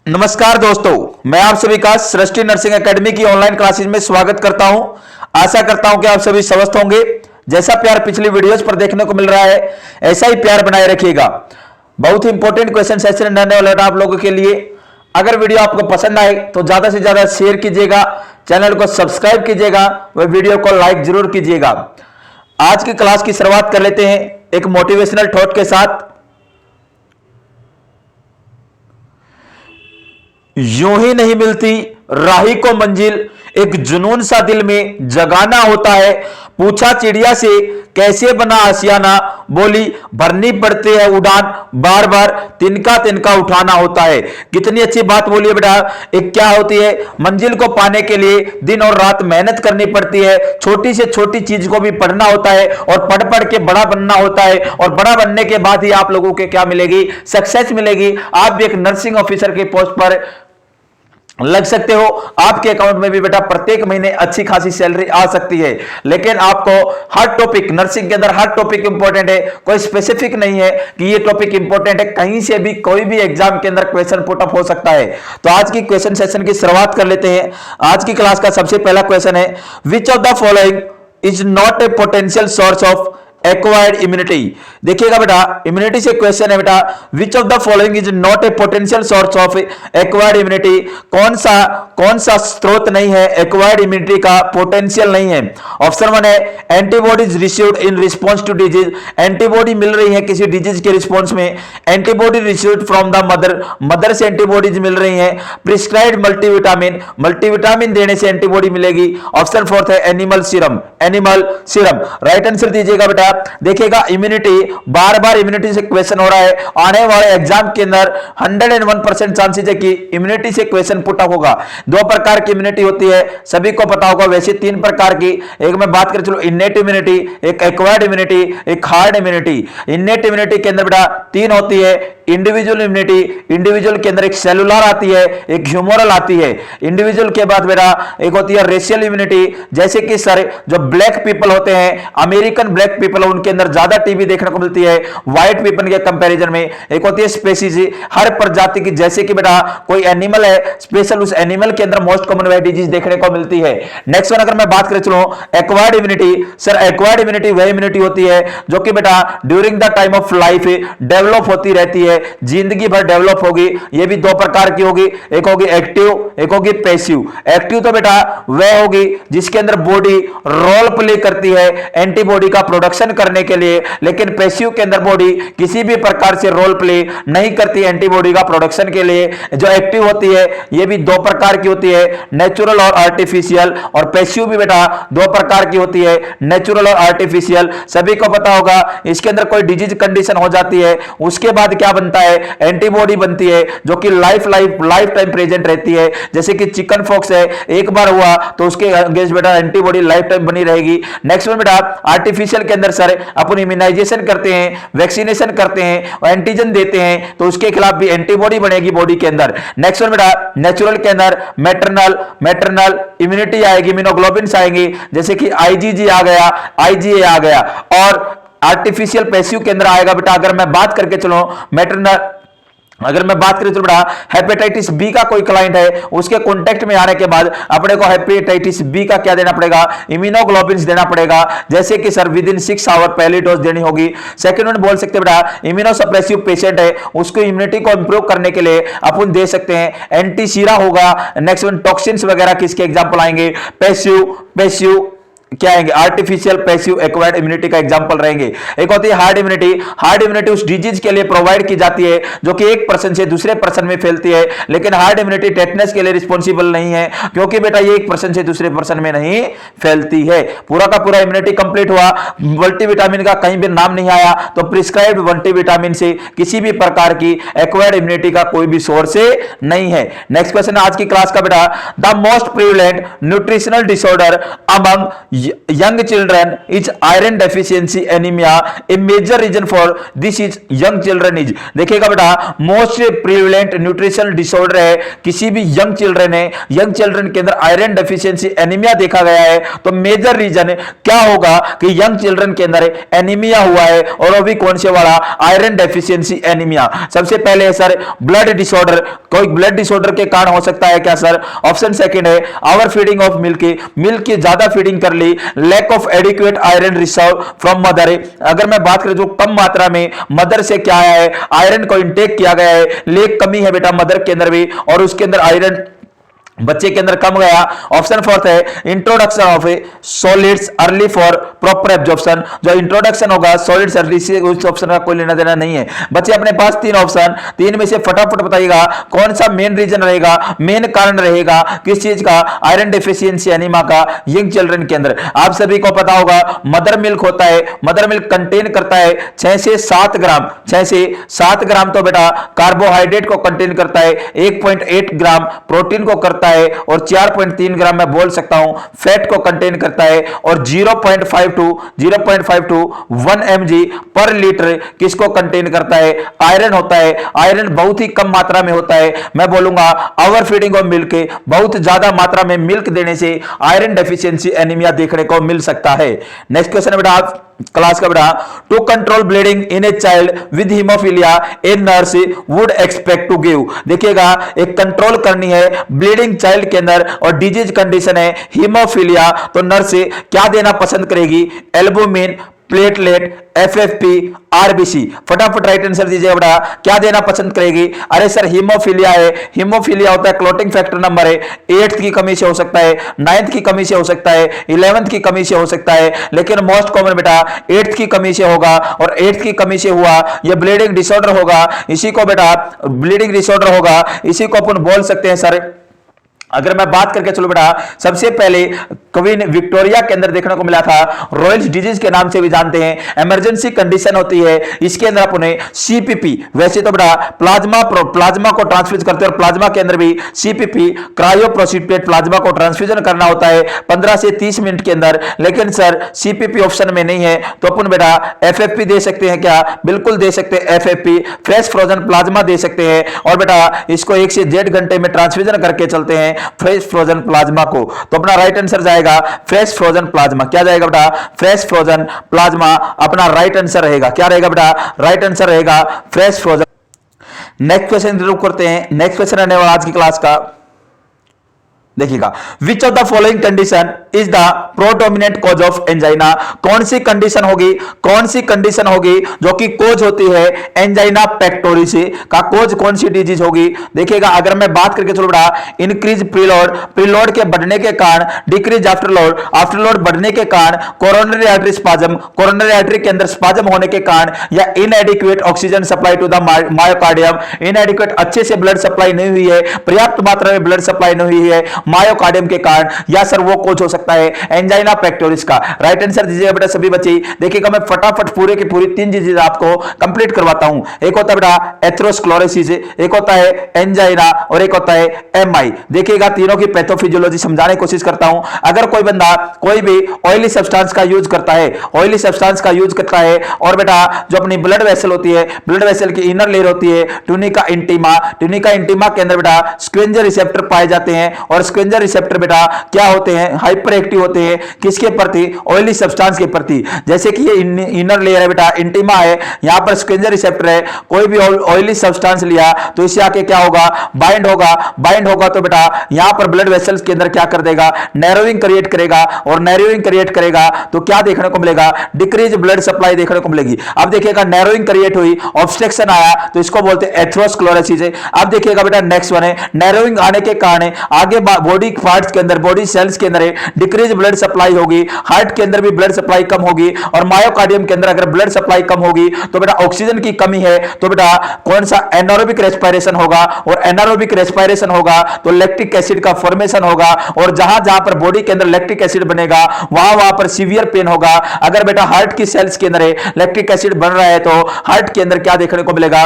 नमस्कार दोस्तों, मैं आप सभी का सृष्टि नर्सिंग एकेडमी की ऑनलाइन क्लासेज में स्वागत करता हूं। आशा करता हूं कि आप सभी स्वस्थ होंगे। जैसा प्यार पिछली वीडियोस पर देखने को मिल रहा है, ऐसा ही प्यार बनाए रखिएगा। बहुत ही इंपॉर्टेंट क्वेश्चन सेशन रहने वाला है आप लोगों के लिए। अगर वीडियो आपको पसंद आए तो ज्यादा से ज्यादा शेयर कीजिएगा, चैनल को सब्सक्राइब कीजिएगा व वीडियो को लाइक जरूर कीजिएगा। आज की क्लास की शुरुआत कर लेते हैं एक मोटिवेशनल थॉट के साथ। यूं ही नहीं मिलती राही को मंजिल, एक जुनून सा दिल में जगाना होता है। पूछा चिड़िया से कैसे बना आशियाना, बोली भरनी पड़ती है उड़ान, बार बार तिनका तिनका उठाना होता है। कितनी अच्छी बात बोली है बेटा। एक क्या होती है, मंजिल को पाने के लिए दिन और रात मेहनत करनी पड़ती है। छोटी से छोटी चीज को भी पढ़ना होता है और पढ़ पढ़ के बड़ा बनना होता है, और बड़ा बनने के बाद ही आप लोगों के क्या मिलेगी, सक्सेस मिलेगी। आप भी एक नर्सिंग ऑफिसर की पोस्ट पर लग सकते हो। आपके अकाउंट में भी बेटा प्रत्येक महीने अच्छी खासी सैलरी आ सकती है। लेकिन आपको हर टॉपिक, नर्सिंग के अंदर हर टॉपिक इंपॉर्टेंट है, कोई स्पेसिफिक नहीं है कि ये टॉपिक इंपॉर्टेंट है। कहीं से भी कोई भी एग्जाम के अंदर क्वेश्चन पुट अप हो सकता है। तो आज की क्वेश्चन सेशन की शुरुआत कर लेते हैं। आज की क्लास का सबसे पहला क्वेश्चन है, which of the following is not a potential source of acquired immunity. देखिएगा बेटा, इम्यूनिटी से क्वेश्चन है बेटा, which of the following is not a potential source of acquired immunity. कौन सा स्रोत नहीं है एक्वायर्ड इम्यूनिटी का, पोटेंशियल नहीं है। ऑप्शन 1 है antibodies received in response to disease. Antibody मिल रही है किसी डिजीज के रिस्पॉन्स में। Antibody received from the mother से एंटीबॉडीज मिल रही है। प्रिस्क्राइब्ड मल्टीविटामिन देने से एंटीबॉडी मिलेगी। ऑप्शन 4 है एनिमल सीरम। राइट आंसर दीजिएगा बेटा। देखिएगा, इम्यूनिटी, बार बार इम्यूनिटी से क्वेश्चन हो रहा है। आने वाले एग्जाम के अंदर 101% चांसेस है कि इम्यूनिटी से क्वेश्चन पुट अप होगा। दो प्रकार की इम्यूनिटी होती है, सभी को पता होगा। वैसे 3 प्रकार की, एक मैं बात करें चलो इन्नेट इम्यूनिटी, एक एक्वायर्ड इम्यूनिटी, एक हार्ड इम्यूनिटी। इन्नेट इम्यूनिटी के अंदर बेटा 3 होती है। इंडिविजुअल इम्यूनिटी, इंडिविजुअल के अंदर एक सेलुलर आती है, एक ह्यूमरल आती है। इंडिविजुअल के बाद बेटा एक होती है रेशियल इम्यूनिटी। जैसे कि सर जो ब्लैक पीपल होते हैं, अमेरिकन ब्लैक पीपल, उनके अंदर ज्यादा टीबी देखने को मिलती है व्हाइट पीपल के कंपैरिजन में। एक होती है स्पेसीज, हर प्रजाति की, जैसे कि बेटा कोई एनिमल है स्पेशल, उस एनिमल के अंदर मोस्ट कॉमन वह डिजीज देखने को मिलती है। नेक्स्ट वन अगर मैं बात करें चलो acquired immunity. Sir acquired immunity वह इम्यूनिटी होती है जो कि बेटा during the time of life develop होती रहती है, जिंदगी भर डेवलप होगी। ये भी 2 प्रकार की होगी, एक होगी एक्टिव, एक होगी पैसिव। एक्टिव तो बेटा वह होगी जिसके अंदर बॉडी रोल प्ले करती है एंटीबॉडी का प्रोडक्शन करने के लिए, लेकिन पैसिव के अंदर बॉडी किसी भी प्रकार से रोल प्ले नहीं करती एंटीबॉडी का प्रोडक्शन के लिए। जो एक्टिव होती है ये भी 2 प्रकार की होती है, नेचुरल और आर्टिफिशियल। और पैसिव भी बेटा 2 प्रकार की होती है, नेचुरल और आर्टिफिशियल। सभी को पता होगा, इसके अंदर कोई डिजीज कंडीशन हो जाती है, उसके बाद क्या बनता है, एंटीबॉडी बनती है जो कि लाइफ टाइम प्रेजेंट रहती है। जैसे कि चिकन फॉक्स है, एक बार हुआ तो उसके अगेंस्ट बेटा एंटीबॉडी लाइफ टाइम बनी रहेगी। नेक्स्ट में बेटा आर्टिफिशियल के अंदर सर अपन इम्यूनाइजेशन करते हैं, वैक्सीनेशन करते हैं, एंटीजन देते हैं, तो उसके खिलाफ भी एंटीबॉडी बनेगी बॉडी के अंदर। नेक्स्ट में बेटा नेचुरल के अंदर मैटरनल इम्यूनिटी आएगी, इम्यूनोग्लोबिन्स आएंगे, जैसे कि आईजीजी आ गया, आईजीए आ गया। और आर्टिफिशियल पैसिव के अंदर आएगा बेटा, अगर मैं बात करके चलो मैटरनल, अगर मैं बात करें तो बेटा हेपेटाइटिस बी का कोई क्लाइंट है, उसके कांटेक्ट में आने के बाद अपने को हेपेटाइटिस बी का क्या देना पड़ेगा, इम्यूनोग्लोबिन्स देना पड़ेगा। जैसे कि सर विद इन 6 आवर पहली डोज देनी होगी। सेकंड वन बोल सकते हैं बेटा इम्यूनोसप्रेसिव पेशेंट है, उसको इम्यूनिटी को इंप्रूव करने के लिए अपन दे सकते हैं एंटीसीरा होगा। नेक्स्ट वन टॉक्सिन्स वगैरह किसके एग्जांपल आएंगे, पैसिव क्या आएंगे, आर्टिफिशियल पैसिव एक्वायर्ड इम्यूनिटी का एग्जांपल रहेंगे। एक होती है हार्ड इम्यूनिटी। हार्ड इम्यूनिटी उस डिजीज के लिए प्रोवाइड की जाती है जो कि एक पर्सन से दूसरे पर्सन में फैलती है, लेकिन हार्ड इम्यूनिटी टेटनस के लिए रिस्पॉन्सिबल नहीं है, क्योंकि बेटा ये एक पर्सन से दूसरे पर्सन में नहीं फैलती है। पूरा का पूरा इम्यूनिटी कंप्लीट हुआ। मल्टीविटामिन का कहीं भी नाम नहीं आया, तो प्रिस्क्राइब्ड मल्टीविटामिन से किसी भी प्रकार की एक्वायर्ड इम्यूनिटी का कोई भी सोर्स नहीं है। नेक्स्ट क्वेश्चन आज की क्लास का बेटा, the most prevalent nutritional disorder among young children is iron deficiency anemia a major reason for this is young children is देखिएगा बेटा मोस्ट प्रिवेलेंट न्यूट्रिशनल डिसऑर्डर है किसी भी यंग चिल्ड्रन है, यंग चिल्ड्रन के अंदर आयरन डेफिशिएंसी एनीमिया देखा गया है तो मेजर रीजन क्या होगा कि यंग चिल्ड्रन के अंदर एनीमिया हुआ है और वो भी कौन से वाला आयरन डेफिशिएंसी एनीमिया। सबसे पहले है सर ब्लड डिसऑर्डर, कोई ब्लड डिसऑर्डर के कारण हो सकता है क्या सर? ऑप्शन सेकंड है over feeding of milk, milk की ज्यादा फीडिंग कर ली, lack of adequate iron reserve from mother, अगर मैं बात करूं जो कम मात्रा में मदर से क्या है आयरन को इंटेक किया गया है, लेक कमी है बेटा मदर के अंदर भी और उसके अंदर आयरन बच्चे के अंदर कम गया। ऑप्शन फोर्थ है introduction of solids early for proper absorption, जो इंट्रोडक्शन होगा सॉलिड्स अर्ली से उस ऑप्शन का कोई लेना देना नहीं है। बच्चे अपने पास तीन ऑप्शन, तीन में से फटाफट बताइएगा कौन सा मेन रीजन रहेगा, मेन कारण रहेगा किस चीज का? आयरन डेफिशिएंसी एनीमिया का यंग चिल्ड्रन के अंदर। आप सभी को पता होगा मदर मिल्क होता है, मदर मिल्क कंटेन करता है 6 से 7 ग्राम, 6 से 7 ग्राम तो बेटा कार्बोहाइड्रेट को कंटेन करता है, 1.8 ग्राम प्रोटीन को करता है और 4.3 ग्राम मैं बोल सकता हूं फैट को कंटेन करता है और 0.5 to 1 mg पर लीटर किसको कंटेन करता है? आयरन होता है। आयरन बहुत ही कम मात्रा में होता है, मैं बोलूंगा ओवर फीडिंग ऑफ मिल्क, बहुत ज्यादा मात्रा में मिल्क देने से आयरन डेफिशिएंसी एनीमिया देखने को मिल सकता है। नेक्स्ट क्वेश्चन बेटा क्लास का बेटा to control bleeding in a child with haemophilia a nurse would expect to give, देखिएगा एक कंट्रोल करनी है ब्लीडिंग चाइल्ड के अंदर और डिजीज कंडीशन है हीमोफीलिया तो नर्स क्या देना पसंद करेगी? Albumin, platelet, FFP, RBC. फटाफट राइट आंसर दीजिए बेटा क्या देना पसंद करेगी? अरे सर हीमोफीलिया है, हीमोफीलिया होता है क्लोटिंग फैक्टर नंबर है 8th की कमी से हो सकता है, 9th की कमी से हो सकता है, 11th की कमी से हो सकता है, लेकिन मोस्ट कॉमन बेटा 8th की कमी से होगा और 8th की कमी से हुआ यह ब्लीडिंग डिसऑर्डर होगा, इसी को बेटा ब्लीडिंग डिसऑर्डर होगा, इसी को अपन बोल सकते हैं सर। अगर मैं बात करके चलो बेटा सबसे पहले क्वीन विक्टोरिया के अंदर देखने को मिला था रॉयल्स डिजीज के नाम से भी जानते हैं, इमरजेंसी कंडीशन होती है, इसके अंदर अपने सीपीपी, वैसे तो बेटा प्लाज्मा को ट्रांसफ्यूज करते हैं और प्लाज्मा के अंदर भी सीपीपी क्रायोप्रोसिपिटेट प्लाज्मा को ट्रांसफ्यूजन करना होता है 15 से 30 मिनट के अंदर, लेकिन सर सीपीपी ऑप्शन में नहीं है तो अपन बेटा एफएफपी दे सकते हैं क्या? बिल्कुल दे सकते हैं, एफएफपी फ्रेश फ्रोजन प्लाज्मा दे सकते हैं और बेटा इसको 1 से 1.5 घंटे में ट्रांसफ्यूजन करके चलते हैं फ्रेश फ्रोजन प्लाज्मा को, तो अपना राइट आंसर जाएगा फ्रेश फ्रोजन प्लाज्मा। क्या जाएगा बेटा? फ्रेश फ्रोजन प्लाज्मा अपना राइट आंसर रहेगा। क्या रहेगा बेटा? राइट आंसर रहेगा फ्रेश फ्रोजन। नेक्स्ट क्वेश्चन शुरू करते हैं। नेक्स्ट क्वेश्चन रहने वाला आज की क्लास का, देखिएगा which of the following condition is the predominant cause of angina, कौन सी कंडीशन होगी, कौन सी कंडीशन होगी जो कि कोज होती है एंजाइना पेक्टोरिस का, कोज कौन सी डिजीज होगी? देखिएगा अगर मैं बात करके चलो बेटा इंक्रीज प्रीलोड, प्रीलोड के बढ़ने के कारण, डिक्रीज आफ्टरलोड, आफ्टरलोड बढ़ने के कारण, coronary artery spasm, coronary artery के अंदर स्पाज्म होने के कारण, या inadequate oxygen supply to the myocardium, inadequate अच्छे से ब्लड सप्लाई नहीं हुई है, पर्याप्त मात्रा में ब्लड सप्लाई नहीं हुई है मायोकार्डियम के कारण, या सर वो कोज हो सकता है एंजाइना पेक्टोरिस का। राइट आंसर दीजिएगा बेटा सभी बच्चे। देखिएगा मैं फटाफट पूरे की पूरी 3 चीजें आपको कंप्लीट करवाता हूं। एक होता है बेटा एथेरोस्क्लेरोसिस, एक होता है एंजाइना और एक होता है एमआई। देखिएगा तीनों की पैथोफिजियोलॉजी समझाने की कोशिश करता हूं। अगर कोई बंदा कोई भी ऑयली सब्सटेंस का यूज करता है, ऑयली सब्सटेंस का यूज करता है और बेटा जो अपनी ब्लड वेसल होती है, ब्लड वेसल की इनर लेयर होती है ट्यूनिका इंटीमा, ट्यूनिका इंटीमा के अंदर बेटा स्क्वेंजर रिसेप्टर पाए जाते हैं और स्क्वेंजर रिसेप्टर बेटा क्या होते हैं? हाइपर एक्टिव होते हैं किसके प्रति? ऑयली सब्सटेंस के प्रति। जैसे कि ये इनर लेयर है बेटा इंटीमा है, यहां पर स्क्वेंजर रिसेप्टर है, कोई भी ऑयली सब्सटेंस लिया तो इससे आके क्या होगा? बाइंड होगा, बाइंड होगा तो बेटा यहां पर ब्लड वेसल्स के अंदर क्या कर देगा? नैरोइंग क्रिएट करेगा और नैरोइंग क्रिएट करेगा तो क्या देखने को मिलेगा? डिक्रीज ब्लड सप्लाई देखने को मिलेगी। अब देखिएगा नैरोइंग क्रिएट हुई, ऑब्स्ट्रक्शन आया तो इसको बोलते हैं एथेरोस्क्लेरोसिस। अब देखिएगा बेटा नेक्स्ट वन है नैरोइंग आने के कारण आगे बॉडी पार्ट्स के अंदर, बॉडी सेल्स के अंदर डिक्रीज ब्लड सप्लाई होगी, हार्ट के अंदर भी ब्लड सप्लाई कम होगी और मायोकार्डियम के अंदर अगर ब्लड सप्लाई कम होगी तो बेटा ऑक्सीजन की कमी है तो बेटा कौन सा? एनारोबिक रेस्पिरेशन होगा और एनारोबिक रेस्पिरेशन होगा तो लैक्टिक एसिड का फॉर्मेशन होगा और जहां जहां पर बॉडी के अंदर लैक्टिक एसिड बनेगा वहां वहां पर सीवियर पेन होगा। अगर बेटा हार्ट की सेल्स के अंदर लैक्टिक एसिड बन रहा है तो हार्ट के अंदर क्या देखने को मिलेगा?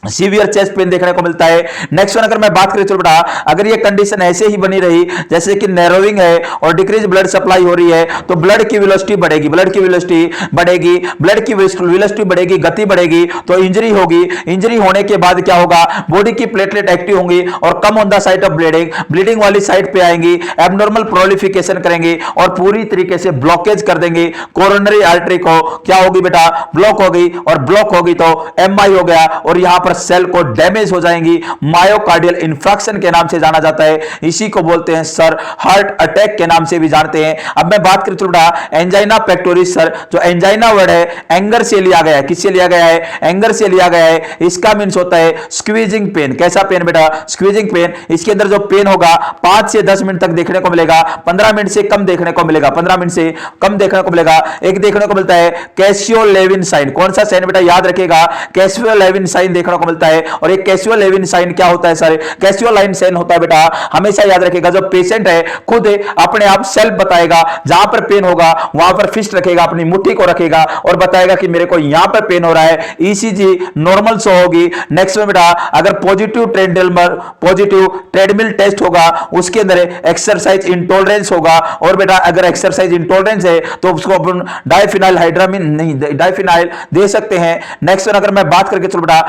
सीवियर चेस्ट पेन देखने को मिलता है। नेक्स्ट वन अगर मैं बात करें तो बेटा अगर ये कंडीशन ऐसे ही बनी रही जैसे कि नैरोइंग है और डिक्रीज ब्लड सप्लाई हो रही है तो ब्लड की वेलोसिटी बढ़ेगी, ब्लड की वेलोसिटी बढ़ेगी, ब्लड की वेलोसिटी बढ़ेगी, गति बढ़ेगी तो इंजरी होगी। इंजरी होने के बाद क्या होगा, बॉडी की प्लेटलेट एक्टिव होंगी और come on the side of bleeding, bleeding वाली साइड पे आएंगी, एबनॉर्मल प्रोलिफिकेशन करेंगे और पूरी तरीके से ब्लॉकेज कर देंगे कोरोनरी आर्टरी को। क्या होगी बेटा, ब्लॉक होगी और ब्लॉक होगी तो एमआई हो गया और यहां पर सेल को डैमेज हो जाएंगी, मायोकार्डियल इंफ्रैक्शन के नाम से जाना जाता है। इसी को बोलते हैं सर हार्ट अटैक के नाम से भी जानते हैं। अब मैं बात करूं बेटा एंजाइना पेक्टोरिस सर, जो एंजाइना वर्ड है एंगर से लिया गया है, किससे लिया गया है, एंगर से लिया गया है। इसका मींस होता है स्क्वीजिंग पेन। कैसा पेन बेटा, स्क्वीजिंग पेन। इसके अंदर जो पेन होगा 5 से 10 मिनट तक देखने को मिलेगा, 15 मिनट से कम देखने को मिलेगा, 15 मिनट से कम देखने को मिलेगा। एक देखने को मिलता है कैसियो-लेविन साइन। कौन सा साइन बेटा, याद रखिएगा कैसियो-लेविन साइन देखने को मिलता है। और एक कैसियो-लेविन साइन क्या होता है सर, कैसियो-लाइन साइन होता है बेटा, हमेशा याद रखिएगा जो पेशेंट है खुद अपने आप सेल्फ बताएगा, जहां पर पेन होगा वहां पर फिस्ट रखेगा, अपनी मुट्ठी को रखेगा और बताएगा कि मेरे को यहां पर पेन हो रहा है। ईसीजी नॉर्मल शो होगी। नेक्स्ट में बेटा अगर पॉजिटिव ट्रेडमिल टेस्ट होगा उसके अंदर एक्सरसाइज इंटॉलरेंस होगा और बेटा अगर एक्सरसाइज इंटॉलरेंस है तो उसको अपन डाइफिनाइल हाइड्रामिन नहीं डाइफिनाइल दे सकते हैं। नेक्स्ट अगर मैं बात करके चलो बेटा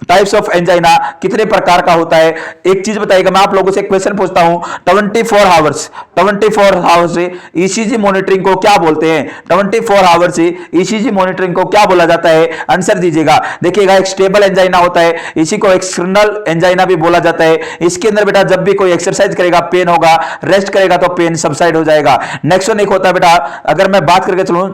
टाइप्स ऑफ एंजाइना कितने प्रकार का होता है, एक चीज बताइएगा। मैं आप लोगों से एक क्वेश्चन पूछता हूं, 24 आवर्स से ईसीजी मॉनिटरिंग को क्या बोलते हैं, 24 आवर्स से ईसीजी मॉनिटरिंग को क्या बोला जाता है, आंसर दीजिएगा। देखिएगा एक स्टेबल एंजाइना होता है, इसी को एक्सटर्नल एंजाइना भी बोला जाता है। इसके अंदर बेटा जब भी कोई एक्सरसाइज करेगा पेन होगा, रेस्ट करेगा तो पेन सबसाइड हो जाएगा। नेक्स्ट वन एक होता है बेटा अगर मैं बात करके चलूं,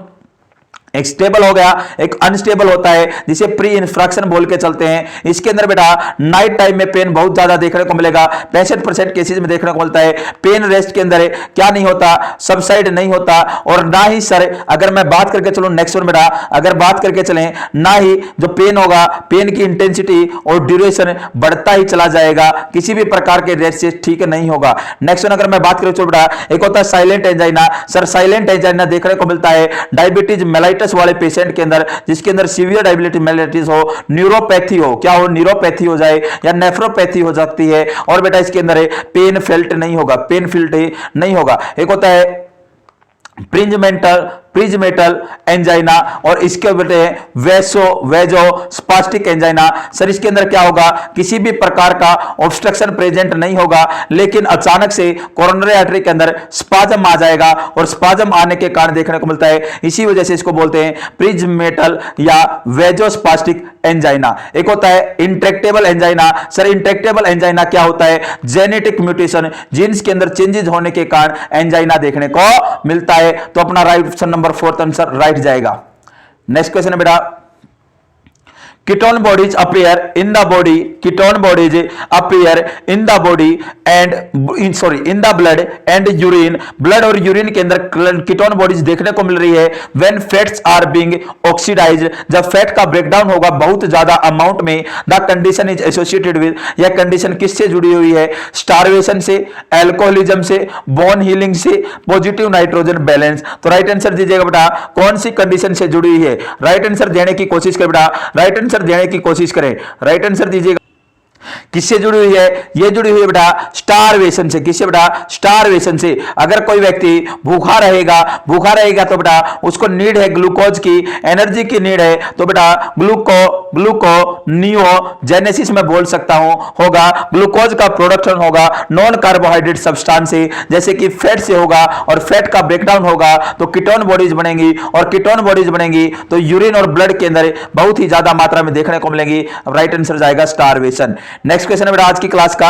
एक स्टेबल हो गया, एक अनस्टेबल होता है जिसे प्री इंफ्रैक्शन बोल के चलते हैं। इसके अंदर बेटा नाइट टाइम में पेन बहुत ज्यादा देखने को मिलेगा, 65% केसेस में देखने को मिलता है। पेन रेस्ट के अंदर क्या नहीं होता, सबसाइड नहीं होता और ना ही सर अगर मैं बात करके चलूं नेक्स्ट वन बेटा अगर बात करके चलें ना ही जो पेन होगा पेन की इंटेंसिटी और ड्यूरेशन बढ़ता ही चला जाएगा, किसी भी प्रकार के रेस्ट से ठीक नहीं होगा। नेक्स्ट वन अगर मैं बात करूं बेटा एक होता है silent angina. Sir silent angina देखने को मिलता है डायबिटीज मेलाइटस वाले पेशेंट के अंदर, जिसके अंदर सीवियर डायबिटीज मेलाइटिस हो, न्यूरोपैथी हो, क्या हो न्यूरोपैथी हो जाए या नेफ्रोपैथी हो सकती है और बेटा इसके अंदर पेन फेल्ट नहीं होगा, पेन फील्ट नहीं होगा। एक होता है प्रिजमेटल एंजाइना और इसके बेटे वेजो स्पास्टिक एंजाइना। सर इसके अंदर क्या होगा, किसी भी प्रकार का ऑब्स्ट्रक्शन प्रेजेंट नहीं होगा लेकिन अचानक से कोरोनरी आर्टरी के अंदर स्पाज्म आ जाएगा और स्पाज्म आने के कारण देखने को मिलता है, इसी वजह से इसको बोलते हैं प्रिजमेटल या वेजोस्पास्टिक एंजाइना। एक होता है intractable angina. Sir intractable angina क्या होता है, जेनेटिक म्यूटेशन, जीन्स के अंदर चेंजेस होने के कारण एंजाइना देखने को मिलता है। तो अपना right option number 4 answer right जाएगा। नेक्स्ट क्वेश्चन है बेटा ketone bodies appear in the body, ketone bodies appear in the body and in the blood and urine, blood और urine के अंदर ketone bodies देखने को मिल रही है when fats are being oxidized, जब फैट का ब्रेकडाउन होगा बहुत ज्यादा अमाउंट में। the condition is associated with, यह कंडीशन किससे जुड़ी हुई है, स्टारवेशन से, एल्कोहलिज्म से, बोन हीलिंग से, पॉजिटिव नाइट्रोजन बैलेंस। तो राइट आंसर दीजिएगा बेटा कौन सी कंडीशन से जुड़ी हुई है, राइट आंसर देने की कोशिश करें बेटा, राइट आंसर देने की कोशिश करें, राइट आंसर दीजिएगा। किससे जुड़ी हुई है, ये जुड़ी हुई है बेटा स्टारवेशन से। किससे बेटा, स्टारवेशन से। अगर कोई व्यक्ति भूखा रहेगा तो बेटा उसको नीड है ग्लूकोज की, एनर्जी की नीड है, तो बेटा ग्लूकोनियोजेनेसिस में बोल सकता हूं होगा, ग्लूकोज का प्रोडक्शन होगा नॉन कार्बोहाइड्रेट सब्सटेंस से जैसे कि फैट से होगा और फैट का ब्रेकडाउन होगा तो कीटोन बॉडीज बनेंगी और कीटोन बॉडीज बनेंगी तो यूरिन और ब्लड के अंदर बहुत ही ज्यादा मात्रा में देखने को मिलेंगी। राइट आंसर जाएगा स्टारवेशन। नेक्स्ट क्वेश्चन है बेटा आज की क्लास का,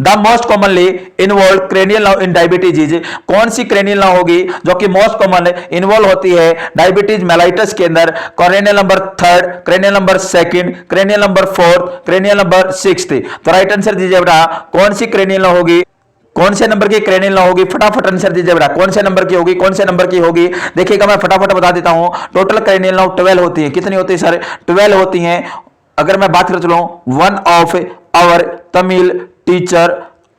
the most commonly involve cranial nerve in diabetes is, कौन सी क्रेनियल नर्व होगी जो कि मोस्ट कॉमन इन्वॉल्व होती है डायबिटीज मेलाइटस के अंदर, cranial number 3, cranial number 2, cranial number 4, cranial number 6। तो राइट आंसर दीजिए बेटा कौन सी क्रेनियल नर्व होगी, कौन से नंबर की क्रेनियल नर्व होगी, फटाफट आंसर दीजिए बेटा कौन से नंबर की होगी, कौन से नंबर की होगी। देखिएगा मैं फटाफट बता देता हूं, टोटल क्रेनियल नर्व 12 होती है। कितनी होती है सर, 12 होती हैं। अगर मैं बात कर चलूं, one of our Tamil teacher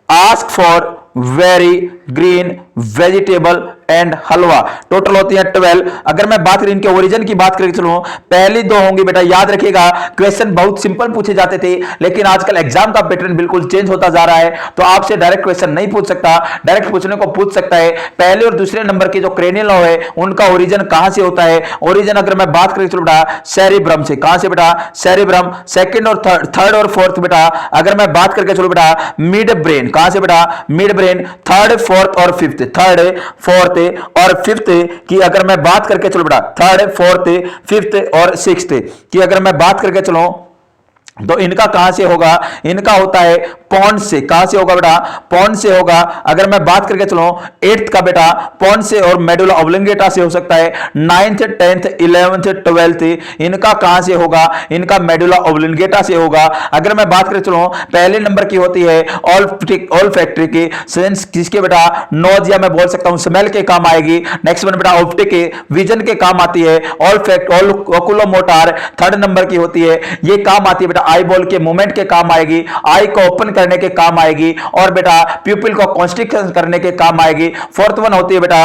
ask for very green vegetable and halwa. Total होती है 12। अगर मैं बात करूं इनके ओरिजिन की बात करके चलूं, पहली दो होंगी बेटा, याद रखिएगा क्वेश्चन बहुत सिंपल पूछे जाते थे, लेकिन आजकल एग्जाम का पैटर्न बिल्कुल चेंज होता जा रहा है, तो आपसे डायरेक्ट क्वेश्चन नहीं पूछ सकता, डायरेक्ट पूछने को पूछ सकता है। पहले और दूसरे नंबर के जो क्रेनियल नर्व है उनका ओरिजिन कहां से होता है? ओरिजिन अगर मैं बात करके चलूं बेटा सेरिब्रम से। कहां से बेटा? सेरिब्रम। सेकंड और थर्ड और फोर्थ बेटा अगर मैं बात करके चलूं बेटा मिड ब्रेन। कहां से बेटा? Mid brain. थर्ड, फोर्थ और फिफ्थ, थर्ड, फोर्थ और फिफ्थ की अगर मैं बात करके चलूं बेटा, थर्ड, फोर्थ, फिफ्थ और सिक्स्थ की अगर मैं बात करके चलूं तो इनका कहां से होगा? इनका होता है पॉन्ड से। कहां से होगा बेटा? पॉन्ड से होगा। अगर मैं बात करके चलूं एट्थ का बेटा पॉन्ड से और मेडुला ऑब्लिंगेटा से हो सकता है। 9th, 10th, 11th, 12th इनका कहां से होगा? इनका मेडुला ऑब्लिंगेटा से होगा। अगर मैं बात करके चलूं पहले नंबर की होती है ऑल्फैक्टरी की सेंस, जिसके बेटा नोज या मैं बोल सकता हूं स्मेल के काम आएगी। नेक्स्ट वन बेटा ऑप्टिक के विजन के काम आती है। ओकुलोमोटर थर्ड नंबर की होती है, ये काम आती है बेटा आई बॉल के मूवमेंट के काम आएगी, आई को ओपन करने के काम आएगी, और बेटा प्यूपिल को कॉन्स्ट्रिक्शन करने के काम आएगी। फोर्थ वन होती है बेटा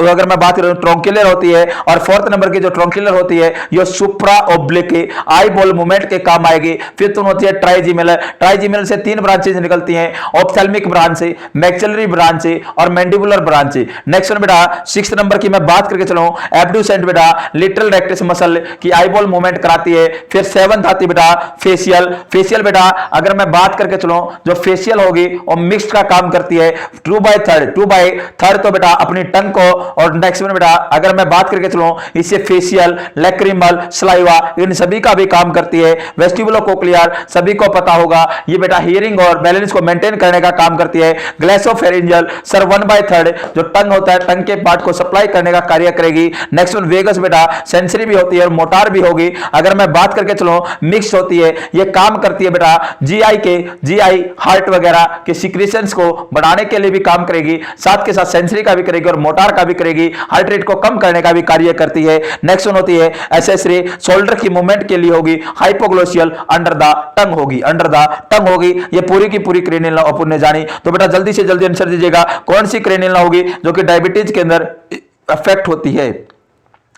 अगर मैं बात करूं ट्रोंकुलर होती है, और फोर्थ नंबर की जो ट्रोंकुलर होती है ये सुप्रा ओब्लिक आई बॉल मूवमेंट के काम आएगी। फिफ्थ वन होती है ट्राइजिमिनल। ट्राइजिमिनल से तीन ब्रांचेज निकलती हैं, ऑप्थेल्मिक ब्रांच से, मैक्सिलरी ब्रांच से और मैंडिबुलर ब्रांच से। नेक्स्ट वन बेटा सिक्स्थ नंबर की मैं बात करके चलूं एब्ड्यूसेंट बेटा लिटरल रेक्टस मसल की आई बॉल मूवमेंट कराती है। फिर सेवंथ आती बेटा फेशियल। फेशियल बेटा अगर मैं बात करके चलूं जो फेशियल होगी और मिक्स का काम करती है। 2/3 तो बेटा अपनी टंग को, और नेक्स्ट में बेटा अगर मैं बात करके चलूं इससे फेशियल, लैक्रिमल, सलाइवा इन सभी का भी काम करती है। वेस्टिबुलो कोक्लियर सभी को पता होगा, ये बेटा हियरिंग और बैलेंस को मेंटेन करने का काम करती है। ग्लेसोफेरिंजियल सर 1/3 जो टंग होता है, टंग के पार्ट को सप्लाई करने का कार्य करेगी। नेक्स्ट वन वेगस बेटा सेंसरी भी होती है और मोटार भी होगी। अगर मैं बात करके चलूं मिक्स होती है, ये काम करती है बेटा जीआई हार्ट वगैरह के सिक्रीशंस को बढ़ाने के लिए भी काम करेगी, साथ के साथ सेंसरी का भी करेगी और मोटार का भी करेगी, हार्ट रेट को कम करने का भी कार्य करती है। नेक्स्ट वन होती है एसेसरी शोल्डर की मूवमेंट के लिए होगी, हाइपोग्लोसियल अंडर द टंग होगी, अंडर द टंग होगी। ये पूरी की पूरी क्रेनियल नर्व अपन ने जानी, तो बेटा जल्दी से जल्दी आंसर दीजिएगा कौन सी क्रेनियल नर्व होगी जो कि डायबिटीज के अंदर अफेक्ट होती है।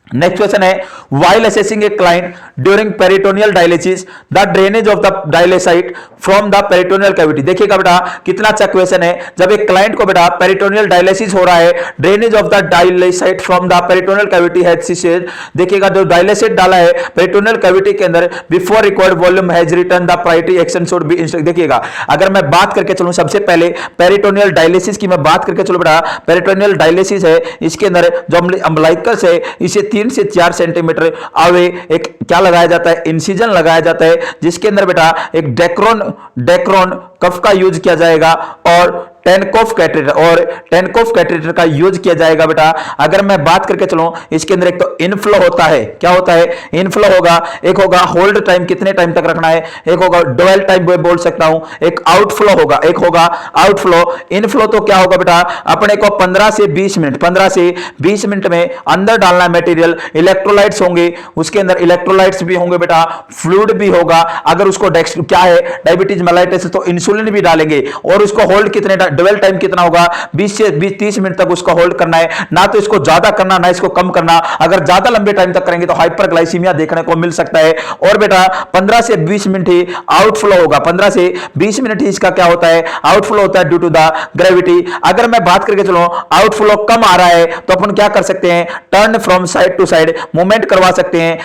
नेक्स्ट क्वेश्चन है while assessing a client during peritoneal dialysis the drainage of the dialysate from the peritoneal cavity. देखिएगा बेटा कितना अच्छा क्वेश्चन है। जब एक क्लाइंट को बेटा पेरिटोनियल डायलिसिस हो रहा है, drainage of the dialysate from the peritoneal cavity has ceased. देखिएगा जो डायलिसाइट डाला है पेरिटोनियल कैविटी के अंदर, before required volume has return the priority action should be instruct. देखिएगा अगर मैं बात करके चलूं सबसे पहले पेरिटोनियल डायलिसिस की मैं बात करके चलूं बेटा, पेरिटोनियल डायलिसिस है, इसके अंदर जो अम्बलाइकस है इसे 3 से 4 सेंटीमीटर आवे एक क्या लगाया जाता है, इंसिजन लगाया जाता है, जिसके अंदर बेटा एक डेक्रोन कफ का यूज किया जाएगा और टेनकोफ कैटेटर का यूज किया जाएगा बेटा। अगर मैं बात करके चलूं इसके अंदर एक तो इनफ्लो होता है, क्या होता है? इनफ्लो होगा, एक होगा होल्ड टाइम कितने टाइम तक रखना है, एक होगा ड्वेल टाइम बोल सकता हूं, एक आउटफ्लो होगा, एक होगा आउटफ्लो। इनफ्लो तो क्या होगा बेटा अपने को 15 से 20 मिनट में अंदर डालना मटेरियल, इलेक्ट्रोलाइट्स होंगे, उसके अंदर इलेक्ट्रोलाइट्स भी होंगे बेटा, फ्लूइड भी होगा। अगर उसको क्या है डायबिटीज मेलाइटिस तो इंसुलिन भी डालेंगे, और उसको होल्ड कितने ड्वेल टाइम कितना होगा 20 से 30 मिनट तक उसको होल्ड करना है, ना तो इसको ज्यादा करना ना इसको कम करना। अगर ज्यादा लंबे टाइम तक करेंगे तो हाइपरग्लाइसीमिया देखने को मिल सकता है। और बेटा 15 से 20 मिनट ही आउटफ्लो होगा, 15 से 20 मिनट ही इसका क्या होता है आउटफ्लो होता है ड्यू टू द ग्रेविटी। अगर मैं बात करके चलो आउटफ्लो कम आ रहा है तो अपन क्या कर सकते हैं, turn from side to side movement करवा सकते हैं,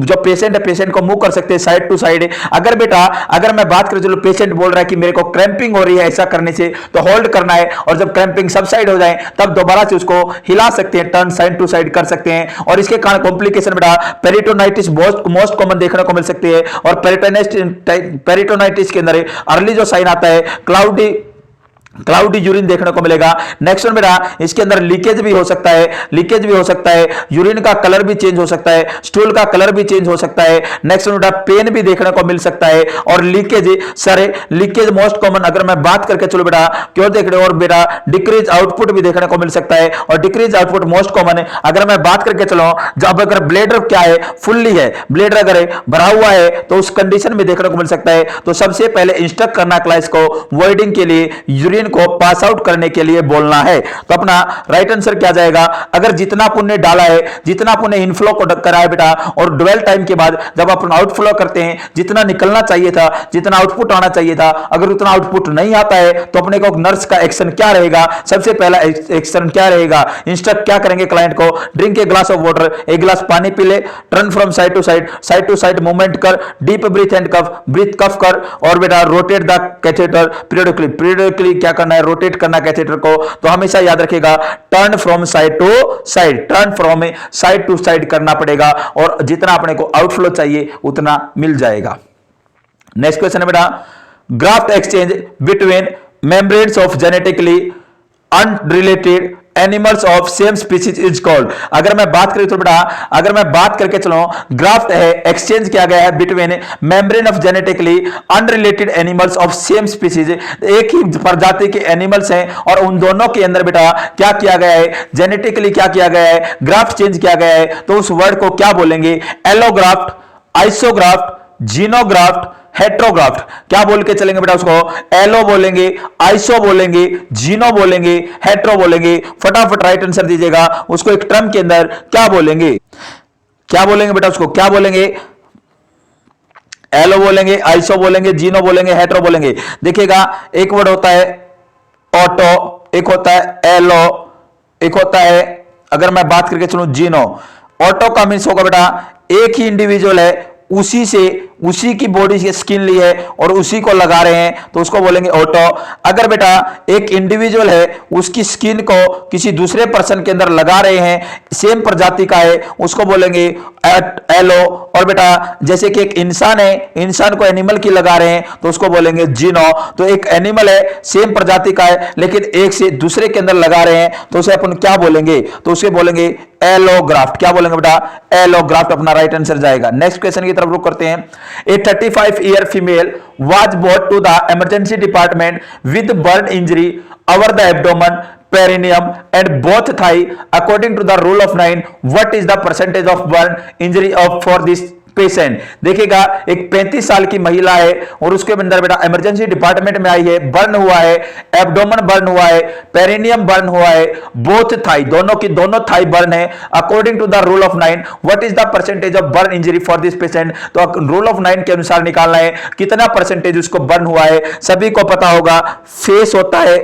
जो पेशेंट है पेशेंट को मूव कर सकते हैं साइड टू साइड। अगर मैं बात करूं चलो पेशेंट बोल रहा है कि मेरे को क्रैम्पिंग हो रही है, ऐसा करने से तो होल्ड करना है, और जब क्रैम्पिंग सबसाइड हो जाए तब दोबारा से उसको हिला सकते हैं, टर्न साइड टू साइड कर सकते हैं। और इसके कारण कॉम्प्लिकेशन बेटा पेरिटोनाइटिस मोस्ट कॉमन देखने को मिल सकती है। और पेरिटोनाइटिस के अंदर अर्ली जो साइन आता है क्लाउडी यूरिन देखने को मिलेगा। नेक्स्ट वन बेटा इसके अंदर लीकेज भी हो सकता है, यूरिन का कलर भी चेंज हो सकता है, स्टूल का कलर भी चेंज हो सकता है। नेक्स्ट वन बेटा पेन भी देखने को मिल सकता है, और लीकेज मोस्ट कॉमन अगर मैं बात करके चलो बेटा क्यों देख रहे हो, और बेटा डिक्रीज आउटपुट भी देखने को मिल सकता है, और डिक्रीज आउटपुट मोस्ट कॉमन है। अगर मैं बात करके चलो जब अगर ब्लेडर क्या है फुल्ली है, ब्लेडर अगर भरा हुआ है तो उस कंडीशन में देखने को मिल सकता है। तो सबसे पहले इंस्ट्रक्ट करना क्लास को वॉइडिंग के लिए यूरिन रूटीन को पास आउट करने के लिए बोलना है। तो अपना राइट आंसर क्या जाएगा, अगर जितना अपन ने डाला है, जितना अपन ने इनफ्लो को करा है बेटा, और ड्वेल टाइम के बाद जब अपन आउटफ्लो करते हैं, जितना निकलना चाहिए था, जितना आउटपुट आना चाहिए था, अगर उतना आउटपुट नहीं आता है तो अपने को नर्स का एक्शन क्या रहेगा, सबसे पहला एक्शन क्या रहेगा, इंस्ट्रक्ट क्या करेंगे क्लाइंट को, drink a glass of water, एक गिलास पानी पी ले, turn from side to side movement कर, deep breath and cough, breath cough कर, और बेटा रोटेट द कैथेटर पीरियडिकली क्या करना है, रोटेट करना कैथेटर को। तो हमेशा याद रखिएगा turn from side to side करना पड़ेगा, और जितना अपने को आउटफ्लो चाहिए उतना मिल जाएगा। नेक्स्ट क्वेश्चन है बेटा, graft exchange between membranes of genetically unrelated animals of same species is called. अगर मैं बात करूं तो बेटा, अगर मैं बात करके चलो, ग्राफ्ट है, एक्सचेंज किया गया है between membrane of genetically unrelated animals of same species, एक ही प्रजाति के एनिमल्स हैं और उन दोनों के अंदर बेटा क्या किया गया है, जेनेटिकली क्या किया गया है, ग्राफ्ट चेंज किया गया है। तो उस वर्ड को क्या बोलेंगे, एलोग्राफ्ट, आइसोग्राफ्ट, जीनोग्राफ्ट, हेट्रोग्राफ्ट। क्या बोल के चलेंगे बेटा उसको, एलो बोलेंगे, आइसो बोलेंगे, जीनो बोलेंगे, हेट्रो बोलेंगे। फटाफट राइट आंसर दीजिएगा, उसको एक टर्म के अंदर क्या बोलेंगे, क्या बोलेंगे बेटा उसको, क्या बोलेंगे, एलो बोलेंगे, आइसो बोलेंगे, जीनो बोलेंगे, हेट्रो बोलेंगे। देखिएगा एक वर्ड होता है ऑटो, एक होता है एलो, एक होता है, अगर मैं बात करके चलूं जीनो। ऑटो का मीन्स होगा बेटा एक ही इंडिविजुअल है, उसी की बॉडी की स्किन ली है और उसी को लगा रहे हैं, तो उसको बोलेंगे ऑटो। अगर बेटा एक इंडिविजुअल है, उसकी स्किन को किसी दूसरे पर्सन के अंदर लगा रहे हैं, सेम प्रजाति का है, उसको बोलेंगे एलो। और बेटा जैसे कि एक इंसान है, इंसान को एनिमल की लगा रहे हैं, तो उसको बोलेंगे जीनो। तो एक एनिमल है, सेम प्रजाति का है, लेकिन एक से दूसरे के अंदर लगा रहे हैं, तो उसे अपन क्या बोलेंगे, तो उसे बोलेंगे एलोग्राफ्ट। क्या बोलेंगे बेटा, एलोग्राफ्ट अपना राइट आंसर जाएगा। नेक्स्ट क्वेश्चन की तरफ रुक करते हैं। A 35-year female was brought to the emergency department with burn injury over the abdomen, perineum and both thigh. According to the rule of 9, what is the percentage of burn injury for this patient? देखिएगा एक 35 साल की महिला है और उसके अंदर बेटा इमरजेंसी डिपार्टमेंट में आई है, बर्न हुआ है, एब्डोमेन बर्न हुआ है, पेरिनियम बर्न हुआ है, बोथ थाई, दोनों की दोनों थाई बर्न है। According to the rule of 9, what is the percentage of burn injury for this patient? तो रूल ऑफ 9 के अनुसार निकालना है कितना परसेंटेज उसको बर्न हुआ है। सभी को पता होगा फेस होता है।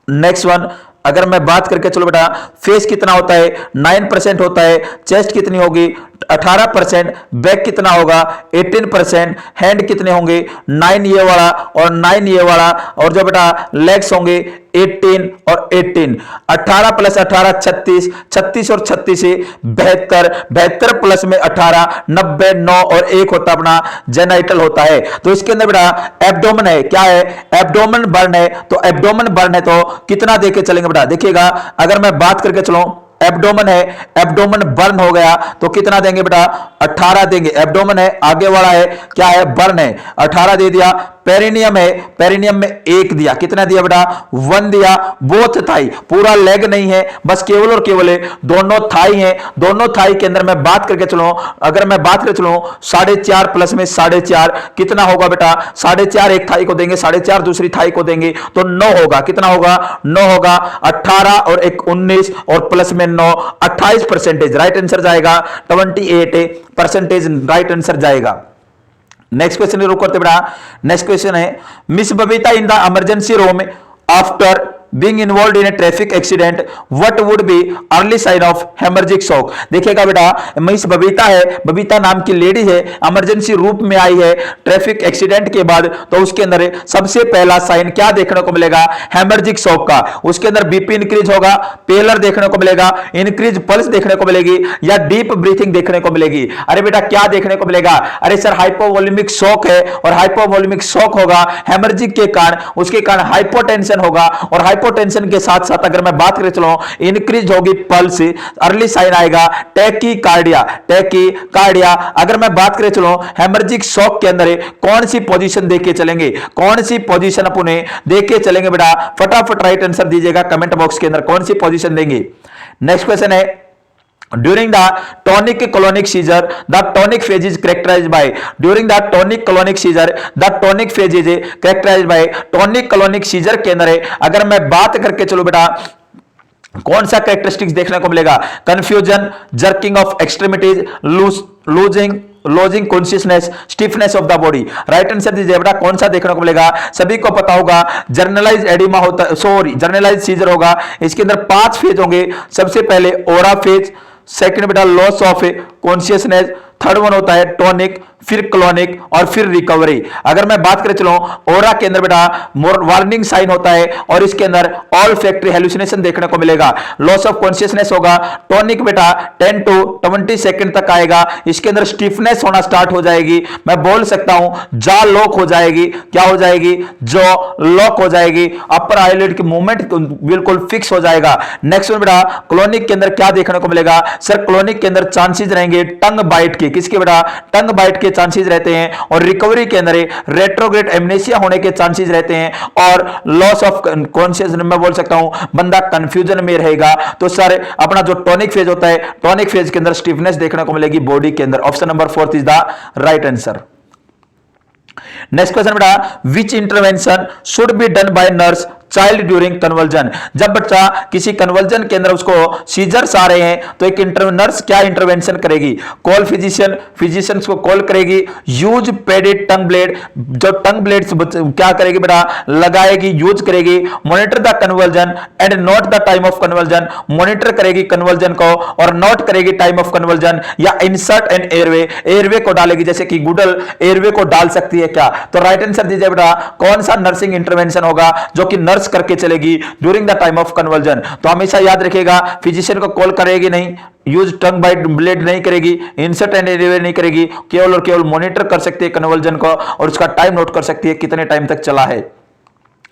नेक्स्ट वन, अगर मैं बात करके चलो बेटा, फेस कितना होता है, 9% होता है। चेस्ट कितनी होगी, 18%। बैक कितना होगा, 18%। हैंड कितने होंगे, 9 ये वाला और 9 ये वाला। और जो बेटा लेग्स होंगे 18 और 18। 18 प्लस 18 36, 36 और 36 से 72, 72 प्लस में 18 90, 9 और 1 होता अपना जेनाइटल होता है। तो इसके अंदर बेटा एब्डोमेन है, क्या है, एब्डोमेन बर्न है। तो एब्डोमेन बर्न है तो कितना देके चलेंगे बेटा, देखिएगा अगर मैं बात करके चलूं, एब्डोमेन है, एब्डोमेन बर्न हो गया तो कितना देंगे बेटा, 18 देंगे। एब्डोमेन है, आगे वाला है क्या है, बर्न है, 18 दे दिया। पेरिनियम है, पेरिनियम में 1 दिया, कितना दिया बेटा, 1 दिया। बोथ थाई, पूरा लेग नहीं है, बस केवल और केवल है दोनों थाई हैं। दोनों थाई के अंदर मैं बात करके चलूं, अगर मैं बात करके चलूं 4.5 प्लस में 4.5 कितना होगा बेटा, 4.5 एक थाई को देंगे, 4.5 दूसरी थाई को देंगे तो 9 होगा। कितना होगा, 9 होगा। 18 और 1 19 और प्लस में 9 28%। राइट आंसर जाएगा 28% राइट आंसर जाएगा। नेक्स्ट क्वेश्चन रुक करते बेटा। नेक्स्ट क्वेश्चन है, miss Babita in the emergency room after being involved in a traffic accident, what would be early sign of hemorrhagic shock? देखिएगा बेटा मिस बबीता है, बबीता नाम की लेडी है, इमरजेंसी रूप में आई है ट्रैफिक एक्सीडेंट के बाद। तो उसके अंदर सबसे पहला साइन क्या देखने को मिलेगा, हेमर्जिक शॉक का। उसके अंदर बीपी इंक्रीज होगा, पेलर देखने को मिलेगा, इंक्रीज पल्स देखने को मिलेगी या डीप ब्रीथिंग देखने को मिलेगी। अरे बेटा क्या देखने को मिलेगा, अरे सर हाइपोवोल्यूमिक शॉक है और हाइपोवोल्यूमिक शॉक होगा हेमर्जिक के कारण, उसके कारण हाइपोटेंशन होगा और हाइपोटेंशन के साथ साथ अगर मैं बात करें चलो इंक्रीज होगी पल्स। अर्ली साइन आएगा टैकीकार्डिया, टैकीकार्डिया। अगर मैं बात करें चलो हेमर्जिक शॉक के अंदर कौन सी पोजीशन देख के चलेंगे, कौन सी पोजीशन अपने देख के चलेंगे बेटा, फटाफट राइट आंसर दीजिएगा कमेंट बॉक्स के अंदर, कौन सी पोजीशन देंगे। नेक्स्ट क्वेश्चन है, During the tonic colonic seizure, the tonic phase is characterized by during the tonic colonic seizure, the tonic phase is characterized by tonic colonic seizure के अंदर है। अगर मैं बात करके चलो बेटा कौन सा कैरेक्टरिस्टिक्स देखने को मिलेगा, confusion, jerking of extremities, losing consciousness, stiffness of the body. Right answer दीजिए बेटा कौन सा देखने को मिलेगा, सभी को पता होगा जर्नलाइज एडिमा होता, सॉरी जर्नलाइज सीजर होगा। इसके अंदर 5 फेज होंगे। सबसे पहले ओरा फेज, सेकंड बेटा loss of consciousness, third one होता है टॉनिक, फिर क्लोनिक और फिर रिकवरी। अगर मैं बात करें चलो ओरा के अंदर बेटा वार्निंग साइन होता है और इसके अंदर ऑल फैक्टरी हेलुसिनेशन देखने को मिलेगा। लॉस ऑफ कॉन्शियसनेस होगा। टॉनिक बेटा 10 to 20 सेकंड तक आएगा। इसके अंदर स्टिफनेस होना स्टार्ट हो जाएगी। मैं बोल सकता हूं जॉ लॉक हो जाएगी। क्या हो जाएगी, जॉ लॉक हो जाएगी। अपर आईलिड की मूवमेंट बिल्कुल फिक्स हो जाएगा। नेक्स्ट में बेटा क्लोनिक के अंदर क्या देखने को मिलेगा, सर क्लोनिक के अंदर चांसेस रहेंगे टंग बाइट के। किसके बेटा, टंग बाइट के चांसेस रहते हैं। और रिकवरी के अंदर रेट्रोग्रेड एमनेसिया होने के चांसेस रहते हैं और लॉस ऑफ कॉन्शियसनेस मैं बोल सकता हूं बंदा कंफ्यूजन में रहेगा। तो सर अपना जो टॉनिक फेज होता है, टॉनिक फेज के अंदर स्टिफनेस देखने को मिलेगी बॉडी के अंदर। Option number 4 is the right answer. Next question बेटा, which intervention should be done by nurse child during conversion. जब बच्चा किसी कन्वर्जन के अंदर उसको सीजर्स आ रहे हैं तो एक नर्स क्या इंटरवेंशन करेगी, कॉल फिजिशियंस को कॉल करेगी, यूज पेडेड टंग ब्लेड, जो टंग ब्लेड क्या करेगी बेटा लगाएगी, यूज करेगी, monitor the conversion and note the time of conversion, monitor करेगी कन्वर्जन को और नोट करेगी टाइम ऑफ कन्वर्जन, या इंसर्ट एन एयरवे को डालेगी, जैसे कि गूगल एयरवे को डाल सकती है क्या। तो राइट आंसर दीजिए बेटा कौन सा नर्सिंग इंटरवेंशन होगा जो कि नर्स करके चलेगी during the time of conversion. तो हमेशा याद रखिएगा फिजिशियन को कॉल करेगी नहीं, यूज टंग बाइट ब्लेड नहीं करेगी, इंसर्ट एंड एयरवे नहीं करेगी, केवल और केवल मॉनिटर कर सकती है कन्वर्जन को और उसका टाइम नोट कर सकती है कितने टाइम तक चला है।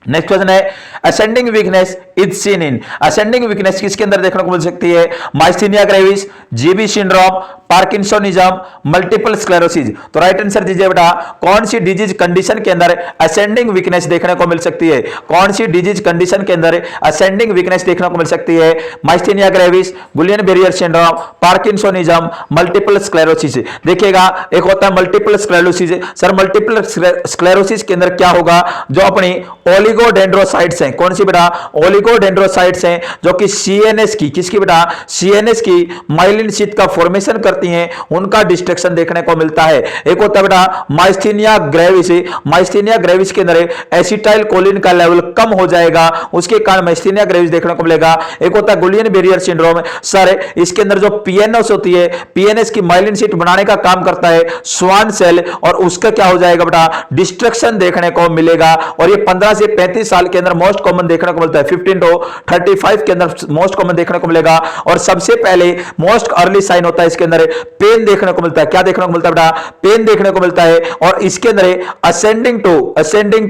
नेक्स्ट क्वेश्चन है ascending weakness is seen in. Ascending weakness किसके अंदर देखने को मिल सकती है, myasthenia gravis, GB syndrome, parkinsonism, multiple sclerosis. तो राइट आंसर दीजिए बेटा कौन सी डिजीज कंडीशन के अंदर असेंडिंग वीकनेस देखने को मिल सकती है, कौन सी डिजीज कंडीशन के अंदर असेंडिंग वीकनेस देखने को मिल सकती है, myasthenia gravis, Guillain Barre syndrome, parkinsonism, multiple sclerosis. देखिएगा एक होता है multiple sclerosis. Sir multiple sclerosis के अंदर क्या होगा, जो अपनी ओलिगोडेंड्रोसाइट्स हैं, कौन सी बेटा ओलिगोडेंड्रोसाइट्स हैं जो कि सीएनएस की, किसकी बेटा सीएनएस की माइलिन शीथ का फॉर्मेशन करती हैं, उनका डिस्ट्रक्शन देखने को मिलता है। एक होता है बेटा माइस्थीनिया ग्रेविस। माइस्थीनिया ग्रेविस के अंदर एसिटाइल कोलिन का लेवल कम हो जाएगा, उसके कारण माइस्थीनिया ग्रेविस देखने को मिलेगा। एक होता है गुलियन बेरियर सिंड्रोम। सर इसके अंदर जो पीएनएस होती है, पीएनएस की माइलिन शीथ बनाने का काम करता है स्वान सेल और उसका क्या हो जाएगा बेटा डिस्ट्रक्शन देखने को मिलेगा। और ये 15 से 35 साल के अंदर मोस्ट कॉमन देखने को मिलता है, 15 to 35 के अंदर मोस्ट कॉमन देखने को मिलेगा। और सबसे पहले मोस्ट अर्ली साइन होता है इसके अंदर पेन देखने को मिलता है। क्या देखने को मिलता है बेटा, पेन देखने को मिलता है। और इसके अंदर असेंडिंग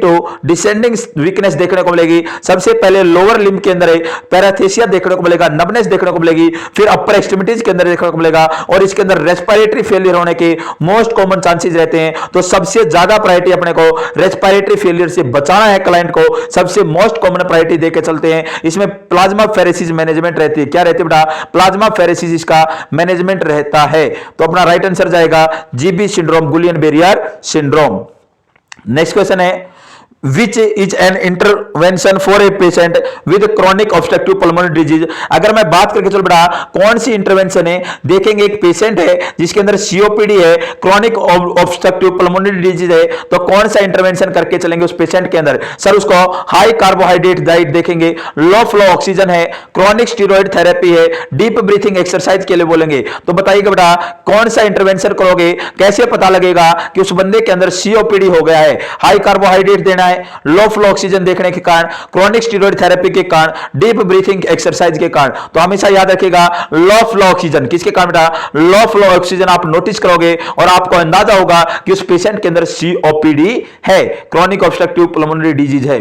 टू डिसेंडिंग वीकनेस देखने को मिलेगी। सबसे पहले लोअर लिम्ब के अंदर पैराथेसिया देखने को मिलेगा, नबनेस देखने को मिलेगी, फिर अपर एक्सट्रीमिटीज के अंदर देखने को मिलेगा और इसके अंदर रेस्पिरेटरी फेलियर होने के मोस्ट कॉमन चांसेस रहते हैं। तो सबसे ज्यादा प्रायोरिटी अपने को रेस्पिरेटरी फेलियर से बचाना है क्लाइंट को, सबसे मोस्ट कॉमन प्रायोरिटी देके चलते हैं। इसमें प्लाज्मा फेरेसिस मैनेजमेंट रहती है। क्या रहती है बेटा, प्लाज्मा फेरेसिस का मैनेजमेंट रहता है। तो अपना राइट आंसर जाएगा GB syndrome, Guillain Barre syndrome. Next question है Which is an intervention for a patient with chronic obstructive pulmonary disease। अगर मैं बात करके चलो बेटा कौन सी इंटरवेंशन है, देखेंगे एक पेशेंट है जिसके अंदर सीओपीडी है, क्रॉनिक ऑब्स्ट्रक्टिव पल्मोनरी डिजीज है, तो कौन सा इंटरवेंशन करके चलेंगे उस पेशेंट के अंदर। सर उसको हाई कार्बोहाइड्रेट डाइट देखेंगे, लो फ्लो ऑक्सीजन है, क्रॉनिक स्टीरॉइड थेरेपी है, डीप ब्रीथिंग एक्सरसाइज के लिए बोलेंगे। तो बताइएगा बेटा कौन सा इंटरवेंशन करोगे, कैसे पता लगेगा कि उस बंदे के अंदर सीओपीडी हो गया है। हाई कार्बोहाइड्रेट देना है, लो फ्लो ऑक्सीजन देखने के कारण, क्रॉनिक स्टीरॉइड थेरेपी के कारण, डीप ब्रीथिंग एक्सरसाइज के कारण। तो हमेशा याद रखिएगा लो फ्लो ऑक्सीजन किसके कारण बेटा, लो फ्लो ऑक्सीजन आप नोटिस करोगे और आपको अंदाजा होगा कि उस पेशेंट के अंदर सीओपीडी है, क्रॉनिक ऑब्स्ट्रक्टिव पल्मोनरी डिजीज है।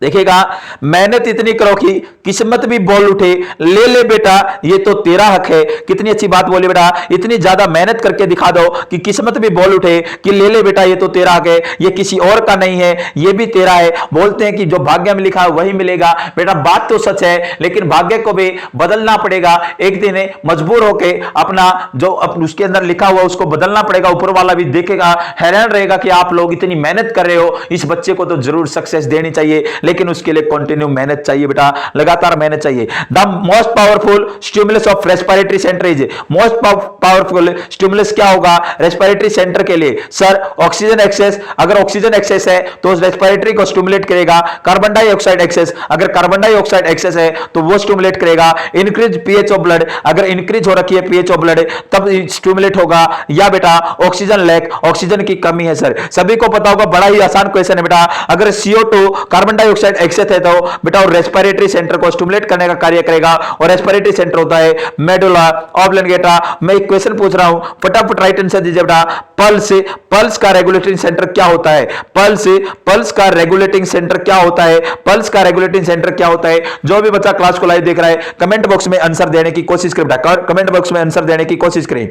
देखिएगा, मेहनत इतनी करो कि किस्मत भी बोल उठे, ले ले बेटा ये तो तेरा हक है। कितनी अच्छी बात बोली बेटा, इतनी ज्यादा मेहनत करके दिखा दो कि किस्मत भी बोल उठे कि ले ले बेटा ये तो तेरा हक है, ये किसी और का नहीं है, ये भी तेरा है। बोलते हैं कि जो भाग्य में लिखा है वही मिलेगा। बेटा बात तो सच है, लेकिन भाग्य को भी बदलना पड़ेगा। एक दिन मजबूर होके अपना जो उसके अंदर लिखा हुआ उसको बदलना पड़ेगा। ऊपर वाला भी देखेगा, हैरान रहेगा कि आप लोग इतनी मेहनत कर रहे हो, इस बच्चे को तो जरूर सक्सेस देनी चाहिए, लेकिन उसके लिए कंटिन्यू मेहनत चाहिए बेटा, लगातार मेहनत चाहिए। The most powerful stimulus of respiratory centre is, most powerful stimulus क्या होगा रेस्पिरेटरी सेंटर के लिए? सर ऑक्सीजन एक्सेस, अगर ऑक्सीजन एक्सेस है तो रेस्पिरेटरी को स्टिमुलेट करेगा। कार्बन डाइऑक्साइड एक्सेस, अगर कार्बन डाइऑक्साइड एक्सेस है तो वो स्टिमुलेट करेगा। इंक्रीज पीएच ऑफ ब्लड, अगर इंक्रीज हो रखी है पीएच ऑफ ब्लड तब स्टिमुलेट होगा। या बेटा ऑक्सीजन लैक, ऑक्सीजन की कमी है। सर सभी को पता होगा, बड़ा ही आसान क्वेश्चन है बेटा, अगर CO2 कार्बन डाइऑक्साइड एक्सेस है तो बेटा और रेस्पिरेटरी सेंटर को स्टिमुलेट करने का कार्य करेगा। और रेस्पिरेटरी सेंटर होता है मेडुला ऑब्लिंगेटा। मैं एक क्वेश्चन पूछ रहा हूं, फटाफट राइट आंसर दीजिए बेटा। पल्स, पल्स का रेगुलेटिंग सेंटर क्या होता है? पल्स का रेगुलेटिंग सेंटर क्या होता है? पल्स का रेगुलेटिंग सेंटर क्या होता है? जो भी बच्चा क्लास को लाइव देख रहा है कमेंट बॉक्स में आंसर देने की कोशिश करें बेटा, कमेंट बॉक्स में आंसर देने की कोशिश करें।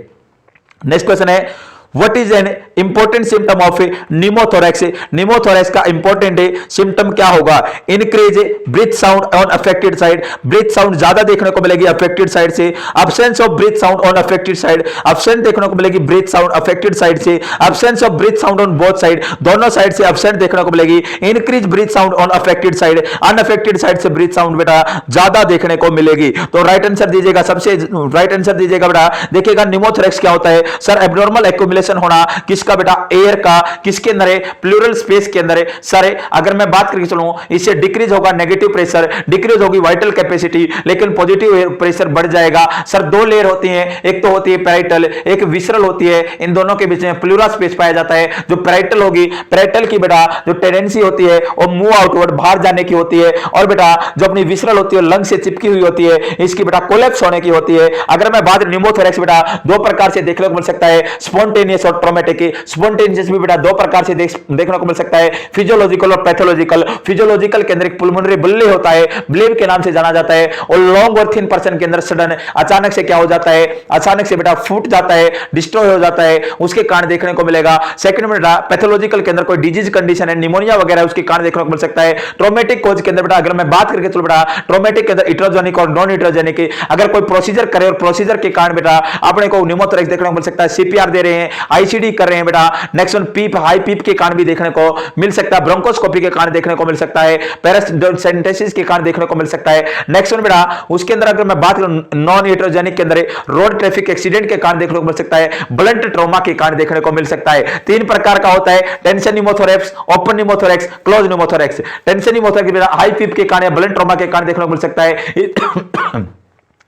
नेक्स्ट क्वेश्चन है, What is an important symptom of pneumothorax? Pneumothorax का इंपॉर्टेंट सिम्टम क्या होगा? Increase breath sound on affected side, breath sound ज्यादा देखने को मिलेगी अफेक्टेड साइड से। Absence of breath sound on affected side, absent देखने को मिलेगी ब्रीथ साउंड अफेक्टेड साइड से। Absence of breath sound on both side, दोनों साइड से अब्सेंट देखने को मिलेगी। Increase breath sound on affected side, unaffected side से ब्रीथ साउंड बेटा ज्यादा देखने को मिलेगी। तो राइट आंसर दीजिएगा, सबसे राइट आंसर दीजिएगा बेटा। देखिएगा न्यूमोथोरैक्स क्या होता है? सर एब्नॉर्मल एक्यूमुलेशन होना किसका बेटा? एयर का। किसके अंदर है? प्लूरल स्पेस के अंदर है। सर अगर मैं बात करके चलूं, इससे डिक्रीज होगा नेगेटिव प्रेशर, डिक्रीज होगी वाइटल कैपेसिटी, लेकिन पॉजिटिव प्रेशर बढ़ जाएगा। सर दो लेयर होती है, एक तो होती है पैराइटल, एक विसरल होती है। इन दोनों के बीच में प्लूरल स्पेस पाया जाता है। जो पैराइटल होगी, पैराइटल की बेटा जो टेंडेंसी होती है वो मूव आउटवर्ड, बाहर जाने की होती है। और बेटा जो अपनी विसरल होती है लंग से चिपकी हुई होती है, इसकी बेटा कोलैप्स होने की होती है। अगर मैं बात न्यूमोथोरैक्स बेटा दो प्रकार से देखने को मिल सकता है, स्पॉन्टेनियस और ट्रॉमेटिक। स्पॉन्टेनियस भी बेटा दो प्रकार से देखने को मिल सकता है, फिजियोलॉजिकल और पैथोलॉजिकल। फिजियोलॉजिकल के अंदर एक पुल्मोनरी बुल्ले होता है, ब्लेम के नाम से जाना जाता है। और लॉन्ग और थिन पर्सन के अंदर सडन अचानक से क्या हो जाता है? अचानक से बेटा फूट जाता है, डिस्ट्रॉय हो जाता है, उसके कारण देखने को मिलेगा। सेकंड में बेटा पैथोलॉजिकल के अंदर कोई डिजीज कंडीशन है, निमोनिया वगैरह, उसके कारण देखने को मिल सकता है। ट्रॉमेटिक कोज के अंदर बेटा अगर मैं बात करके चलो बेटा, ट्रॉमेटिक के अंदर इट्रोजेनिक और नॉन इट्रोजेनिक, अगर कोई प्रोसीजर करे और प्रोसीजर के कारण बेटा अपने को न्यूमोथोरैक्स देखने को मिल सकता है। सीपीआर दे रहे हैं, आईसीडी कर रहे हैं बेटा। नेक्स्ट वन पीप, हाई पीप के कारण भी देखने को मिल सकता है। ब्रोंकोस्कोपी के कारण देखने को मिल सकता है। पैरासिंथेसिस के कारण देखने को मिल सकता है। नेक्स्ट वन बेटा उसके अंदर अगर मैं बात करूं नॉन इट्रोजेनिक के अंदर रोड ट्रैफिक एक्सीडेंट के कारण देखने को मिल सकता है। ब्लंट ट्रॉमा के कारण देखने को मिल सकता है। तीन प्रकार का होता है, tension pneumothorax, open pneumothorax, close pneumothorax. Tension pneumothorax बेटा हाई पीप के कारण या ब्लंट ट्रॉमा के कारण देखने को मिल सकता है।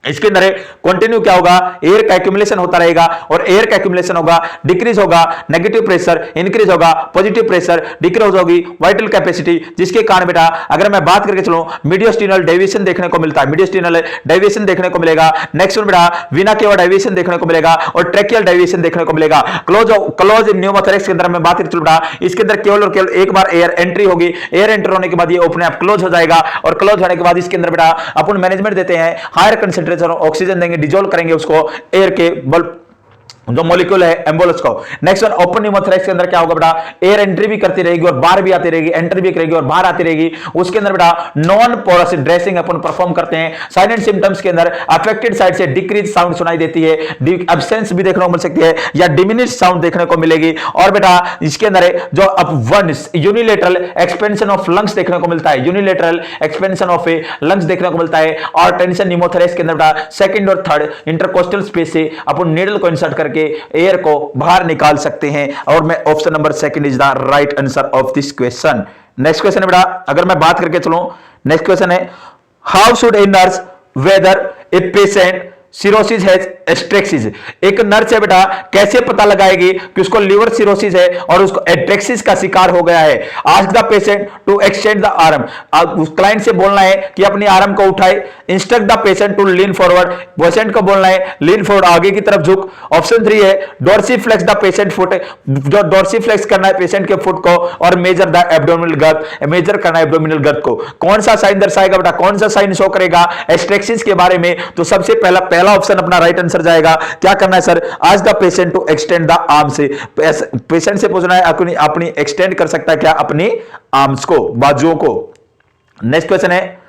इसके अंदर कंटिन्यू क्या होगा? एयर का एक्यूमुलेशन होता रहेगा, और एयर का एक्यूमुलेशन होगा, डिक्रीज होगा नेगेटिव प्रेशर, इंक्रीज होगा पॉजिटिव प्रेशर, डिक्रीज होगी वाइटल कैपेसिटी, जिसके कारण बेटा अगर मैं बात करके चलूं मीडियोस्टिनल डेविएशन देखने को मिलता है, मीडियोस्टिनल डेविएशन देखने को मिलेगा। नेक्स्ट बेटा वीना केवा डेविएशन देखने को मिलेगा और ट्रैकियल डेविएशन देखने को मिलेगा। क्लोज न्यूमोथोरैक्स के अंदर मैं बात करके चलूं बेटा, इसके अंदर केवल और केवल एक बार एयर एंट्री होगी, एयर एंटर होने के बाद ये अपने आप क्लोज हो जाएगा, और क्लोज होने के बाद इसके अंदर बेटा अपन मैनेजमेंट देते हैं, हायर कंसेंट्रेशन ऑक्सीजन देंगे, डिजोल्व करेंगे उसको एयर के बल जो मॉलिक्यूल है एम्बोलस को। नेक्स्ट वन ओपन न्यूमोथोरैक्स के अंदर क्या होगा बेटा? एयर एंट्री भी करती रहेगी और बाहर भी आती रहेगी, एंटर भी करेगी और बाहर आती रहेगी। उसके अंदर बेटा नॉन पोरस ड्रेसिंग अपन परफॉर्म करते हैं। साइन एंड सिम्टम्स के अंदर अफेक्टेड साइड से डिक्रीज साउंड सुनाई देती है, एब्सेंस भी देखने को मिल सकती है, या डिमिनिश साउंड देखने को मिलेगी। और बेटा इसके अंदर जो अब one unilateral expansion of lungs देखने को मिलता है, यूनिलेटरल एक्सपेंशन ऑफ लंग्स देखने को मिलता है। और टेंशन न्यूमोथोरैक्स के अंदर बेटा सेकंड और थर्ड इंटरकोस्टल स्पेस से अपन नीडल को इंसर्ट करके एयर को बाहर निकाल सकते हैं। और मैं option number second is the right answer of this question. Next question है बेटा अगर मैं बात करके चलूं, नेक्स्ट क्वेश्चन है how should a nurse whether a patient cirrhosis है एस्ट्रेक्सिस। एक नर्स है बेटा कैसे पता लगाएगी कि उसको लिवर सिरोसिस है और उसको एट्रेक्सिस का शिकार हो गया है। Ask the patient to extend the arm, उस क्लाइंट से बोलना है कि अपनी आर्म को उठाए। Instruct the patient to lean forward, patient को बोलना है लीन फॉरवर्ड, आगे की तरफ झुक। ऑप्शन 3 है डोर्सीफ्लेक्स द पेशेंट फुट, जो डोर्सीफ्लेक्स करना है पेशेंट के फुट को और measure the abdominal girth, measure करना है एब्डोमिनल गर्थ को। कौन सा साइन दर्शाएगा बेटा, कौन सा साइन शो करेगा एस्ट्रेक्सिस के बारे में? तो सबसे पहला ऑप्शन अपना राइट आंसर जाएगा। क्या करना है sir, ask the patient to extend the arm से, पेशेंट से पूछना है अपनी एक्सटेंड कर सकता है क्या अपनी आर्म्स को, बाजुओं को। नेक्स्ट क्वेश्चन है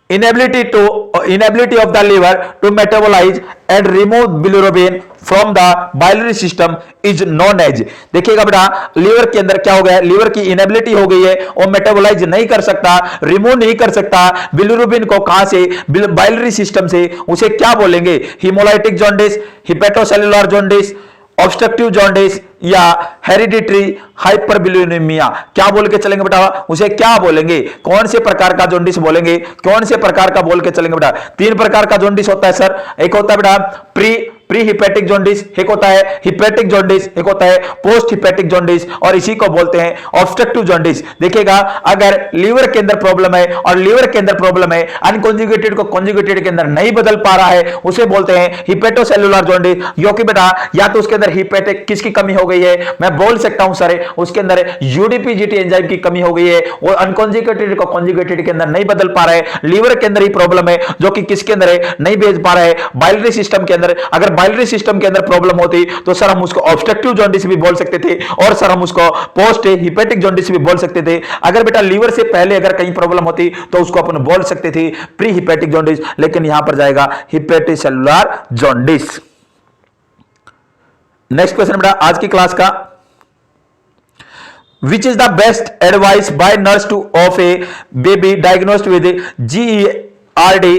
inability of the liver to metabolize and remove bilirubin from the biliary system is known as। देखिएगा बेटा लीवर के अंदर क्या हो गया है, लीवर की इनेबिलिटी हो गई है, वो मेटाबोलाइज नहीं कर सकता, रिमूव नहीं कर सकता बिलिरुबिन को, कहां से, बाइलरी सिस्टम से। उसे क्या बोलेंगे, haemolytic jaundice, hepatocellular jaundice, obstructive jaundice या हेरिडिटरी हाइपरबिलिरुबिनिया? क्या बोल के चलेंगे बेटा, उसे क्या बोलेंगे, कौन से प्रकार का जॉन्डिस बोलेंगे, कौन से प्रकार का बोल के चलेंगे बेटा? 3 प्रकार का जॉन्डिस होता है सर, एक होता है बेटा प्री हिपेटिक जॉन्डिस, एक होता है हिपेटिक जॉन्डिस, एक होता है पोस्ट हिपेटिक जॉन्डिस, और इसी को बोलते हैं ऑब्स्ट्रक्टिव जॉन्डिस। देखिएगा अगर लीवर के अंदर प्रॉब्लम है और लीवर के अंदर प्रॉब्लम है, अनकॉन्जुगेटेड को कॉन्जुगेटेड के अंदर नहीं बदल पा रहा है, उसे बोलते हैं हिपेटोसेलुलर जॉन्डिस। क्योंकि बेटा या तो उसके अंदर हिपेटिक किसकी कमी हो गई है, मैं बोल सकता हूं सर उसके अंदर यूडीपीजीटी एंजाइम की कमी हो गई है, वो अनकॉन्जुगेटेड को कॉन्जुगेटेड के अंदर नहीं बदल पा रहा है, लीवर के अंदर ही प्रॉब्लम है जो कि किसके अंदर है, नहीं भेज पा रहा है बाइलरी सिस्टम के अंदर। अगर बाइलरी सिस्टम के अंदर प्रॉब्लम होती तो सर हम उसको ऑब्स्ट्रक्टिव जॉन्डिस भी बोल सकते थे और सर हम उसको पोस्ट हिपेटिक जॉन्डिस भी बोल सकते थे। अगर बेटा लीवर से पहले अगर कहीं प्रॉब्लम होती तो उसको अपन बोल सकते थे प्री हिपेटिक जॉन्डिस, लेकिन यहां पर जाएगा हिपेटोसेलुलर जॉन्डिस। नेक्स्ट क्वेश्चन बेटा आज की क्लास का, which is the best advice by nurse to of a baby diagnosed with GERD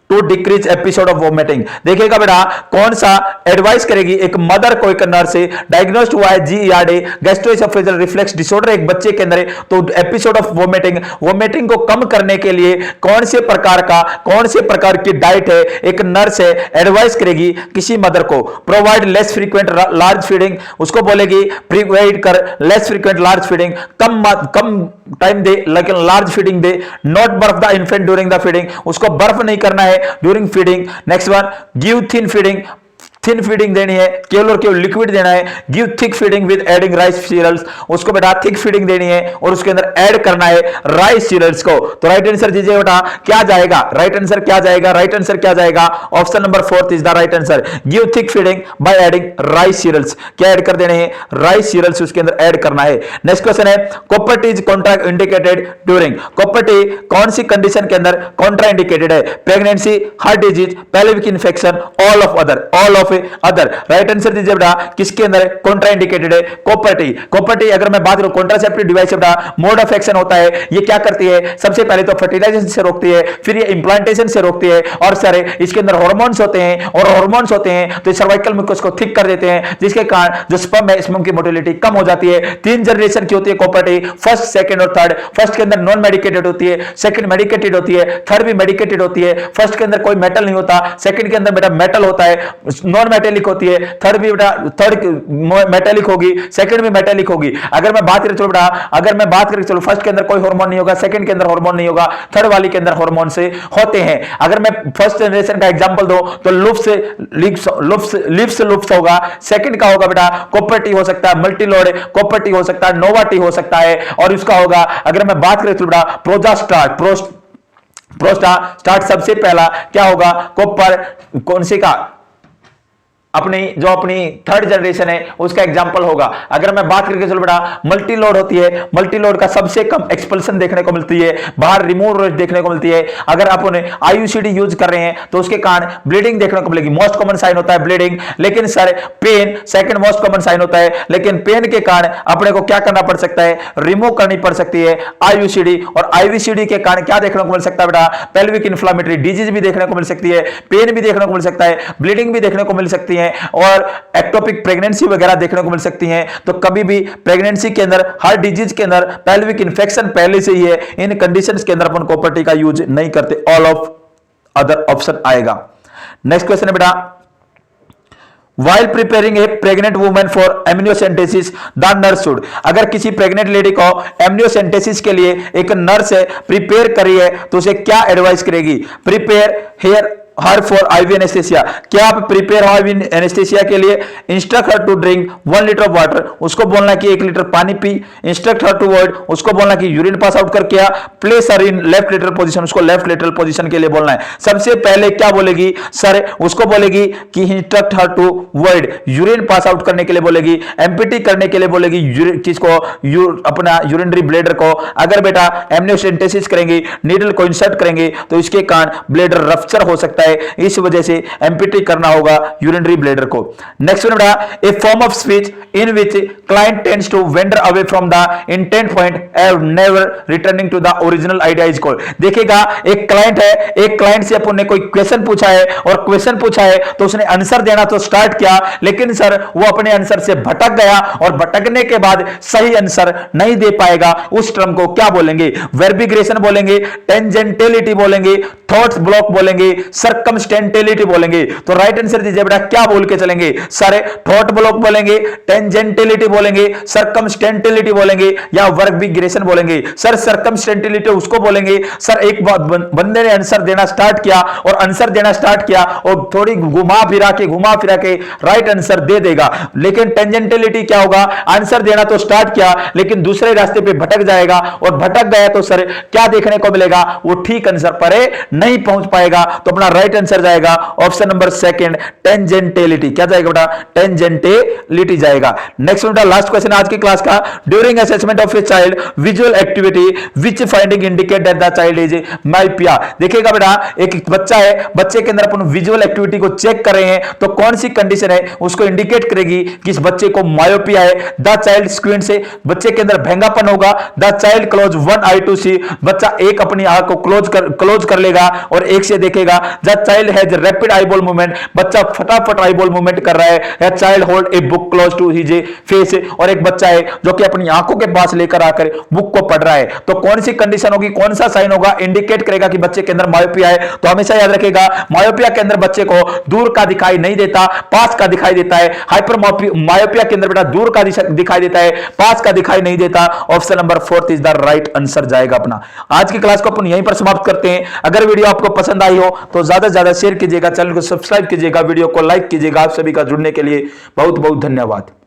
to decrease episode of vomiting? देखिएगा बेटा कौन सा एडवाइस करेगी एक मदर को, एक नर्स से डायग्नोस्ड हुआ है GERD गैस्ट्रोएसोफेजियल रिफ्लेक्स डिसऑर्डर एक बच्चे के अंदर, तो एपिसोड ऑफ वोमिटिंग को कम करने के लिए कौन से प्रकार की डाइट है एक नर्स है एडवाइस करेगी किसी मदर को? Provide less frequent large feeding, उसको बोलेगी प्रोवाइड कर लेस फ्रीक्वेंट लार्ज फीडिंग, कम टाइम दे लेकिन लार्ज फीडिंग दे। Not burp the infant during the feeding, उसको बर्फ नहीं करना है during feeding. Next one give thin feeding, thin feeding देनी है, केवल और केवल लिक्विड देना है। Give thick feeding with adding rice cereals, उसको बेटा थिक फीडिंग देनी है और उसके अंदर ऐड करना है राइस सीरियल्स को। तो राइट आंसर दीजिए बेटा क्या जाएगा, राइट आंसर क्या जाएगा, राइट आंसर क्या जाएगा? Option number 4 is the right answer. Give thick feeding by adding rice cereals, क्या ऐड कर देने हैं, राइस सीरियल्स उसके अंदर ऐड करना है। नेक्स्ट क्वेश्चन है copper T is Contra indicated during, copper T कौन सी कंडीशन के अंदर कॉन्ट्रा इंडिकेटेड है? Pregnancy, heart disease, pelvic infection, all of other. Right answer दीजिए बेटा किसके अंदर कॉन्ट्रा इंडिकेटेड है? कॉपर टी अगर मैं बात करूं कॉन्ट्रासेप्टिव डिवाइस बेटा मोड ऑफ एक्शन होता है, ये क्या करती है, सबसे पहले तो फर्टिलाइजेशन से रोकती है, फिर ये इंप्लांटेशन से रोकती है, और सर इसके अंदर हार्मोन्स होते हैं तो सर्वाइकल म्यूकस को थिक कर देते हैं, जिसके कारण जो स्पर्म है स्पर्म की मोटिलिटी कम हो जाती है। 3 जनरेशन की होती है कॉपर टी, फर्स्ट, सेकंड और थर्ड। फर्स्ट के अंदर नॉन मेडिकेटेड होती है, सेकंड मेडिकेटेड होती है, थर्ड भी मेडिकेटेड होती है। फर्स्ट के अंदर कोई मेटल नहीं होता, सेकंड के अंदर बेटा मेटल होता है, नॉन मेटेलिक होती है, थर्ड भी बेटा थर्ड मेटेलिक होगी, सेकंड भी मेटेलिक होगी। अगर मैं बात करें चलो फर्स्ट के अंदर कोई हार्मोन नहीं होगा, सेकंड के अंदर हार्मोन नहीं होगा, थर्ड वाली के अंदर हार्मोन से होते हैं। अगर मैं फर्स्ट जनरेशन का एग्जांपल दूं तो लिप्स होगा, सेकंड का होगा बेटा कॉपर टी हो सकता है, मल्टीलोड कॉपर टी हो सकता है, नोवा टी हो सकता है, और इसका होगा अगर मैं बात करें तो बेटा प्रोस्टाट सबसे पहला क्या होगा, कॉपर कौन से का अपनी थर्ड जनरेशन है उसका एग्जांपल होगा। अगर मैं बात करके चलो बेटा मल्टीलोड होती है, मल्टीलोड का सबसे कम एक्सपल्सन देखने को मिलती है, बाहर रिमूव रेट देखने को मिलती है। अगर अपन आईयूसीडी यूज कर रहे हैं तो उसके कारण ब्लीडिंग देखने को मिलेगी, मोस्ट कॉमन साइन होता है ब्लीडिंग, लेकिन sir pain second most common sign होता है, लेकिन पेन के कारण अपने को क्या करना पड़ सकता है, रिमूव करनी पड़ सकती है आईयूसीडी, और आईवीसीडी के कारण क्या देखने को मिल सकता है बेटा, पेल्विक इन्फ्लेमेटरी डिजीज भी देखने को मिल सकती है, पेन भी देखने को मिल सकता है, ब्लीडिंग भी देखने को मिल सकती है, और एक्टोपिक प्रेगनेंसी वगैरह देखने को मिल सकती हैं। तो कभी भी प्रेगनेंसी के अंदर, हार्ट डिजीज के अंदर, पेल्विक इन्फेक्शन पहले से ही है, इन कंडीशंस के अंदर अपन कॉपर टी का यूज नहीं करते, ऑल ऑफ अदर ऑप्शन आएगा। नेक्स्ट क्वेश्चन है बेटा, While preparing a pregnant woman for amniocentesis, the nurse should, अगर किसी प्रेग्नेंट लेडी को एमनियोसेंटेसिस के लिए एक नर्स प्रिपेयर करी है तो उसे क्या एडवाइस करेगी? Prepare hair her for IV anaesthesia, क्या आप प्रिपेयर हो आईवी एनेस्थेसिया के लिए? Instruct her to drink 1 litre of water, उसको बोलना कि 1 लीटर पानी पी। इंस्ट्रक्ट हर टू वर्ड, उसको बोलना कि यूरिन पास आउट करके आ। Place her in left lateral position, उसको लेफ्ट लेटरल पोजीशन के लिए बोलना है। सबसे पहले क्या बोलेगी सर? उसको बोलेगी कि instruct her to void, urine pass out करने के लिए बोलेगी, एम्पिटी करने के लिए बोलेगी किसको? अपना यूरिनरी ब्लेडर को। अगर बेटा एमनियोसेंटेसिस करेंगे, नीडल को इंसर्ट करेंगे तो इसके कारण ब्लेडर रप्चर हो सकता है, इस वजह से एम्पिटी करना होगा यूरिनरी ब्लेडर को। नेक्स्ट वन बेटा, a form of speech in which client tends to wander away from the intent point and never returning to the original idea is called. देखिएगा, एक क्लाइंट है, एक क्लाइंट से अपन ने कोई क्वेश्चन पूछा है और क्वेश्चन पूछा है तो उसने आंसर देना तो स्टार्ट किया, लेकिन सर वो अपने आंसर से भटक गया और भटकने के बाद सही आंसर नहीं दे पाएगा। उस टर्म को क्या बोलेंगे? वर्बिग्रेशन बोलेंगे, टेंजेंटलिटी बोलेंगे, थॉट्स ब्लॉक बोलेंगे, सर्कमस्टेंटलिटी बोलेंगे। तो राइट आंसर दीजिए बेटा, क्या बोल के चलेंगे? सारे थॉट ब्लॉक बोलेंगे, टेंजेंटलिटी बोलेंगे, सर्कमस्टेंटलिटी बोलेंगे या वर्बिग्रेशन बोलेंगे? सर सर्कमस्टेंटलिटी उसको बोलेंगे सर एक बंदे ने आंसर देना स्टार्ट किया और आंसर देना स्टार्ट किया और थोड़ी घुमा फिरा के राइट आंसर दे देगा। लेकिन टेंजेंटलिटी क्या होगा? आंसर देना तो स्टार्ट किया लेकिन दूसरे रास्ते पे भटक जाएगा और भटक गया तो सर क्या देखने को मिलेगा? वो ठीक आंसर पर नहीं पहुंच पाएगा। तो अपना राइट आंसर जाएगा ऑप्शन नंबर सेकंड, टेंजेंटलिटी। क्या जाएगा बेटा? टेंजेंटलिटी जाएगा। नेक्स्ट बेटा, लास्ट क्वेश्चन आज की क्लास का, during assessment of a child visual activity which finding indicate that the child is myopia. देखिएगा बेटा, एक बच्चा है, बच्चे के अंदर अपन विजुअल एक्टिविटी को चेक कर रहे हैं तो कौन सी कंडीशन है उसको इंडिकेट करेगी कि इस बच्चे को मायोपिया है? द चाइल्ड स्क्विंट से, बच्चे के अंदर भेंगापन होगा। The child close one eye to see, बच्चा एक अपनी आंख को क्लोज कर लेगा और एक से देखेगा। The child has rapid eyeball movement, बच्चा फटाफट आईबॉल मूवमेंट कर रहा है। Child hold a book close to his face, और एक बच्चा है जो कि अपनी आंखों के पास लेकर आकर बुक को पढ़ रहा है। तो कौन सी कंडीशन होगी, कौन सा साइन होगा, इंडिकेट करेगा कि बच्चे के अंदर मायोपिया है? तो हमेशा याद रखेगा, मायोपिया के अंदर बच्चे को दूर का दिखाई नहीं देता, पास का दिखाई देता है। हाइपर मायोपिया के अंदर बेटा दूर का दिखाई देता है, पास का दिखाई नहीं देता। Option number 4 is the right answer जाएगा अपना। आज की क्लास को अपन यहीं पर समाप्त करते हैं। अगर वीडियो आपको पसंद आई हो तो ज्यादा से ज्यादा शेयर कीजिएगा, चैनल को सब्सक्राइब कीजिएगा, वीडियो को लाइक कीजिएगा। आप सभी का जुड़ने के लिए बहुत बहुत धन्यवाद।